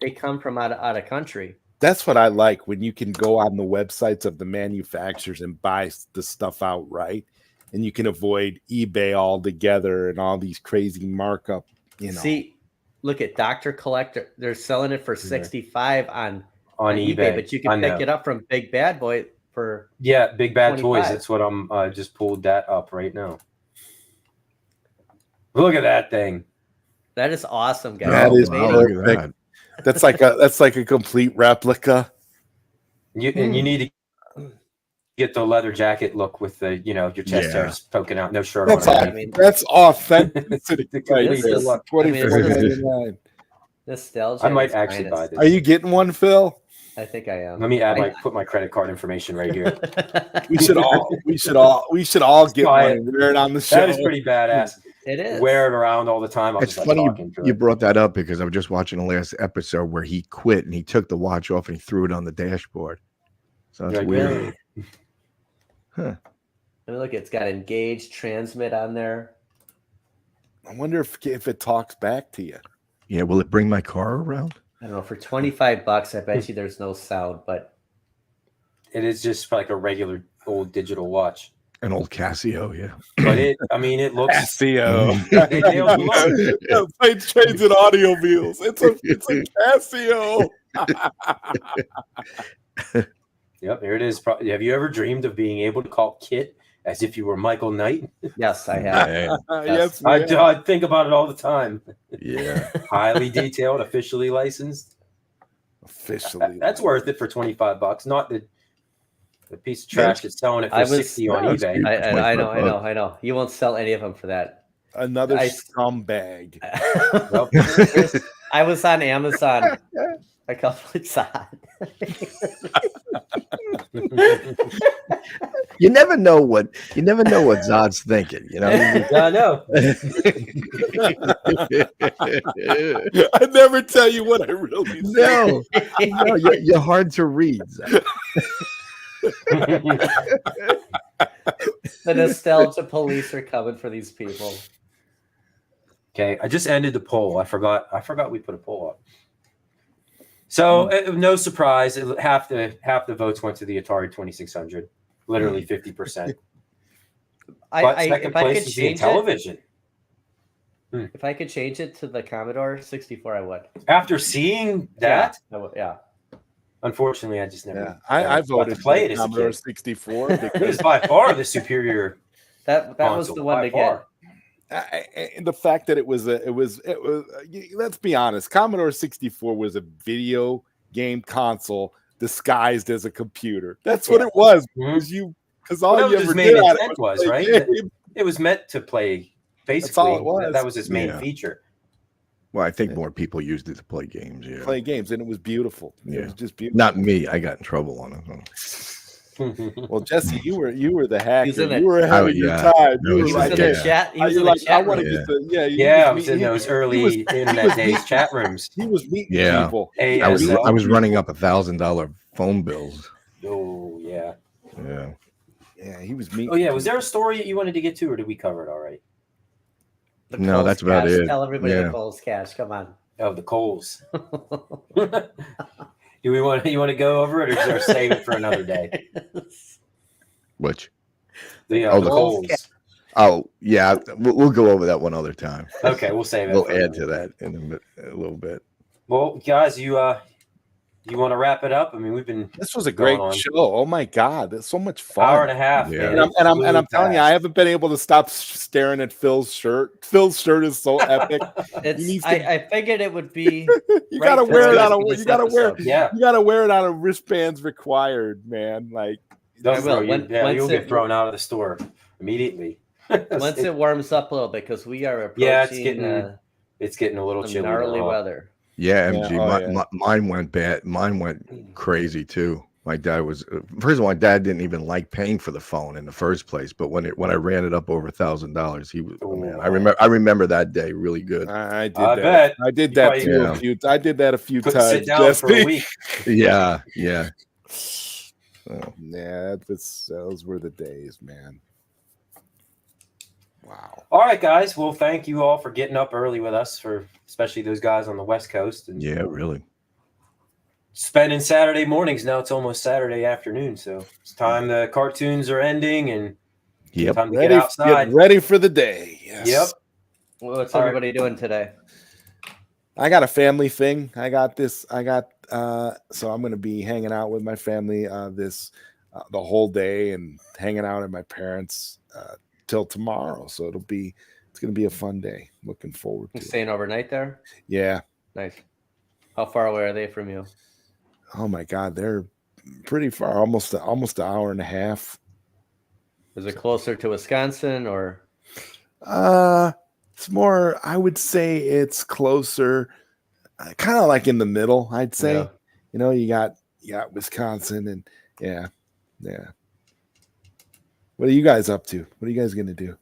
S3: They come from out of country.
S2: That's what I like, when you can go on the websites of the manufacturers and buy the stuff outright, and you can avoid eBay altogether and all these crazy markup.
S3: See, look at Dr. Collector. They're selling it for $65 on
S1: eBay,
S3: but you can pick it up from Big Bad Boy for
S1: Big Bad
S3: 25.
S1: Toys. That's what I'm just pulled that up right now. Look at that thing.
S3: That is awesome, guys.
S2: That is perfect. That's like a complete replica.
S1: And you need to get the leather jacket look with the your chest hairs poking out, no shirt on.
S2: That's authentic.
S3: Nostalgia.
S1: I might actually buy this.
S2: Are you getting one, Phil?
S3: I think I am.
S1: Let me put my credit card information right here.
S2: we should all get one and wear it on the show.
S1: That is pretty badass.
S3: It is.
S1: Wear it around all the time.
S4: It's funny you brought that up, because I was just watching the last episode where he quit and he took the watch off and he threw it on the dashboard. So that's weird.
S3: Huh. I mean, look, it's got engaged transmit on there.
S2: I wonder if it talks back to you.
S4: Yeah, will it bring my car around?
S3: I don't know. For $25, I bet you there's no sound, but
S1: it is just like a regular old digital watch.
S4: An old Casio, yeah.
S1: But it looks
S2: Casio.
S1: They nailed the look.
S2: Planes, trains, and automobiles. It's a Casio.
S1: Yep, there it is. Have you ever dreamed of being able to call Kit as if you were Michael Knight?
S3: Yes, I have.
S2: Yes,
S1: I think about it all the time.
S4: Yeah.
S1: Highly detailed, officially licensed.
S2: Officially,
S1: that's worth it for $25. Not the piece of trash that's selling it for 60 on eBay.
S3: I know. You won't sell any of them for that.
S2: Another scumbag.
S3: I was on Amazon a couple of times.
S4: You never know what Zod's thinking, you know.
S1: I know.
S2: I never tell you what I really
S4: no, you're hard to read.
S3: The nostalgia police are coming for these people.
S1: Okay, I just ended the poll. I forgot we put a poll up. So no surprise, half the votes went to the Atari 2600, literally 50%. But second place is the IntelliVision.
S3: If I could change it to the Commodore 64, I would.
S1: After seeing that,
S3: yeah.
S1: Unfortunately, I just never.
S2: Yeah, I voted
S1: to play it as a
S2: Commodore
S1: kid.
S2: 64.
S1: It was by far the superior.
S3: That was the one to get.
S2: And the fact that it was let's be honest, Commodore 64 was a video game console disguised as a computer. That's what it was. Because all you ever did on it
S1: was right. It was meant to play. Basically,
S2: that's all it was.
S1: That was its main feature.
S4: Well, I think more people used it to play games. Yeah,
S2: play games, and it was beautiful.
S4: Yeah.
S2: It was just beautiful.
S4: Not me. I got in trouble on it.
S2: Well, Jesse, you were the hacker. You were
S4: Oh,
S2: having your time.
S4: No,
S2: You were
S4: he's
S2: like,
S3: in the chat. He was in the chat
S2: I want to
S3: room.
S2: get the
S1: Yeah, I was in those early internet days chat rooms.
S2: He was meeting people.
S4: I was running up $1,000 phone bills.
S1: Oh yeah.
S2: Yeah, he was meeting.
S1: Oh yeah, was there a story that you wanted to get to, or did we cover it all right?
S4: No, that's about it.
S3: Tell everybody the Coles cash. Come on.
S1: Oh, the Coles. Do you want to go over it, or is there save it for another day?
S4: Which?
S1: The Coles.
S4: Oh yeah, we'll go over that one other time.
S1: Okay, we'll save it.
S4: We'll add to that in a little bit.
S1: Well, guys, you want to wrap it up? I mean,
S2: This was a great show. Oh my God, it's so much fun.
S1: Hour and a half.
S4: Yeah.
S1: Man.
S2: And I'm telling you, I haven't been able to stop staring at Phil's shirt. Phil's shirt is so epic.
S3: I figured it would be.
S2: You gotta wear it on a. You gotta wear.
S1: Yeah.
S2: You gotta wear it on a wristbands required, man. Like.
S1: You'll get thrown out of the store immediately.
S3: Once it warms up a little bit, because we are approaching.
S1: It's getting a little chilly.
S3: Gnarly weather.
S4: Yeah, MG. Mine went bad. Mine went crazy too. My dad was first of all, my dad didn't even like paying for the phone in the first place. But when I ran it up over $1,000, he was. Oh, man, I remember that day really good.
S2: I did
S1: I
S2: that.
S1: bet.
S2: I did that too.
S1: Yeah.
S2: I did that a few times.
S1: Sit down for a week.
S4: Yeah.
S2: Yeah, those were the days, man. Wow.
S1: All right, guys. Well, thank you all for getting up early with us, especially those guys on the West Coast. And
S4: yeah, really.
S1: Spending Saturday mornings now. It's almost Saturday afternoon, so it's time. The cartoons are ending, and time to get outside.
S2: Get ready for the day. Yes.
S1: Yep.
S3: What's everybody doing today?
S2: I got a family thing. So I'm going to be hanging out with my family the whole day and hanging out at my parents till tomorrow. So it's going to be a fun day. Looking forward to it.
S3: Staying overnight there?
S2: Yeah.
S3: Nice. How far away are they from you?
S2: Oh my God, they're pretty far. Almost an hour and a half.
S3: Is it closer to Wisconsin or?
S2: It's more. I would say it's closer, kind of like in the middle. I'd say.
S3: Yeah.
S2: You got Wisconsin and yeah. What are you guys up to? What are you guys gonna do?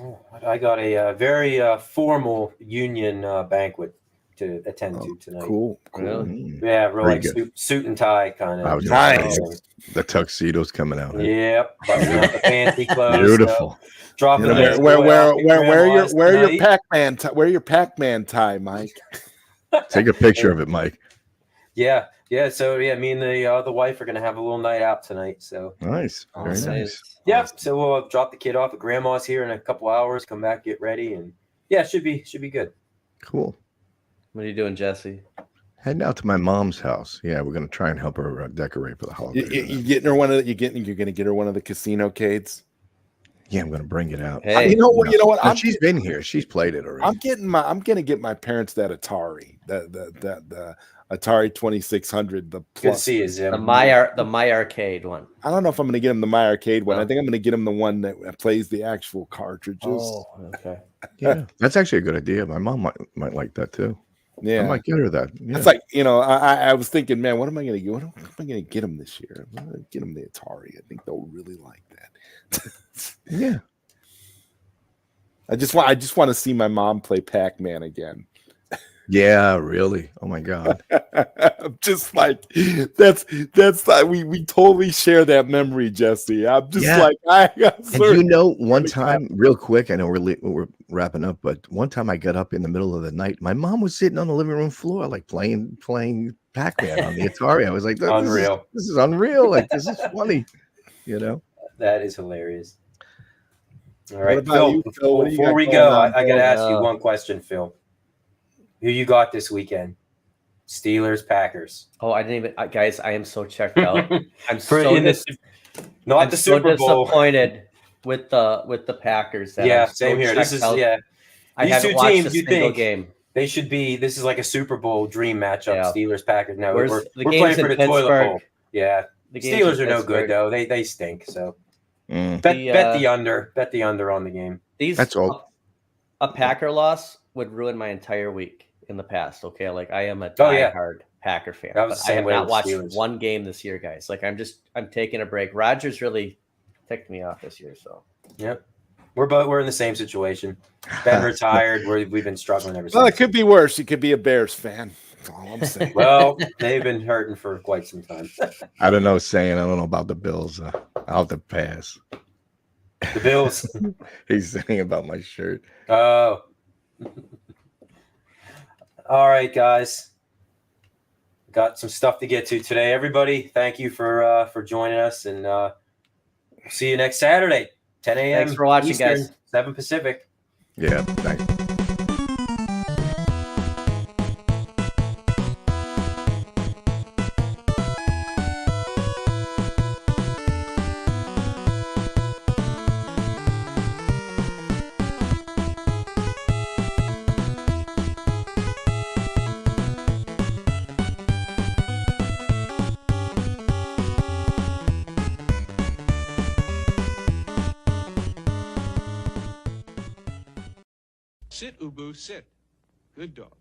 S1: Oh, I got a very formal union banquet to attend to tonight.
S2: Cool.
S3: Really?
S1: Yeah, real like suit and tie kind of.
S2: Nice.
S4: The tuxedo's coming out.
S1: Yep. Buttoning up the fancy clothes.
S4: Beautiful.
S1: Dropping
S2: wear your Pac-Man tie, Mike.
S4: Take a picture of it, Mike.
S1: Yeah. So me and the wife are gonna have a little night out tonight. So
S4: nice, very nice.
S1: Yeah. So we'll drop the kid off at grandma's here in a couple hours. Come back, get ready, and it should be good.
S4: Cool.
S3: What are you doing, Jesse?
S4: Heading out to my mom's house. Yeah, we're gonna try and help her decorate for the holidays.
S2: You getting her one of you're gonna get her one of the casino cades.
S4: Yeah, I'm gonna bring it out.
S2: Hey, you know what?
S4: No, she's been here. She's played it already.
S2: I'm gonna get my parents that Atari, the Atari 2600, the plus.
S1: Good to see you, Zim.
S3: The My Arcade one.
S2: I don't know if I'm gonna get him the My Arcade one. I think I'm gonna get him the one that plays the actual cartridges.
S3: Oh, okay.
S4: Yeah, that's actually a good idea. My mom might like that too.
S2: Yeah,
S4: I might get her that. Yeah.
S2: It's like, I was thinking, man, what am I gonna get? What am I gonna get him this year? I'm gonna get him the Atari. I think they'll really like that.
S4: Yeah.
S2: I just want to see my mom play Pac-Man again.
S4: Yeah, really. Oh my God.
S2: I'm just like, that's like we totally share that memory, Jesse. I'm just like,
S4: one time, real quick, I know we're wrapping up, but one time I got up in the middle of the night. My mom was sitting on the living room floor, like playing Pac-Man on the Atari. I was like,
S1: unreal.
S4: This is unreal. Like, this is funny.
S1: That is hilarious. All right,
S2: Phil,
S1: before we go, I got to ask you one question, Phil. Who you got this weekend? Steelers, Packers.
S3: Oh, I didn't even, guys. I am so checked out. I'm
S1: not the Super Bowl.
S3: Disappointed with the Packers.
S1: Same here. This is I haven't watched a single game. They should be. This is like a Super Bowl dream matchup. Steelers, Packers. No, we're playing for the toilet bowl. Yeah, the Steelers are no good though. They stink. So bet the under. Bet the under on the game.
S4: That's all.
S3: A Packer loss would ruin my entire week in the past. Okay, like I am a diehard Packer fan, but I have not watched one game this year, guys. Like I'm taking a break. Rodgers really ticked me off this year. So
S1: yep, we're in the same situation. Ben retired. We've been struggling ever since.
S2: Well, it could be worse. You could be a Bears fan. That's all I'm saying.
S1: Well, they've been hurting for quite some time.
S4: I don't know about the Bills. I'll have to pass.
S1: The Bills.
S4: He's saying about my shirt.
S1: Oh. All right, guys. Got some stuff to get to today. Everybody, thank you for joining us, and see you next Saturday, 10 a.m.
S3: Thanks for watching,
S1: Eastern,
S3: guys.
S1: 7 Pacific.
S4: Yeah, thanks.
S13: Sit, Ubu, sit. Good dog.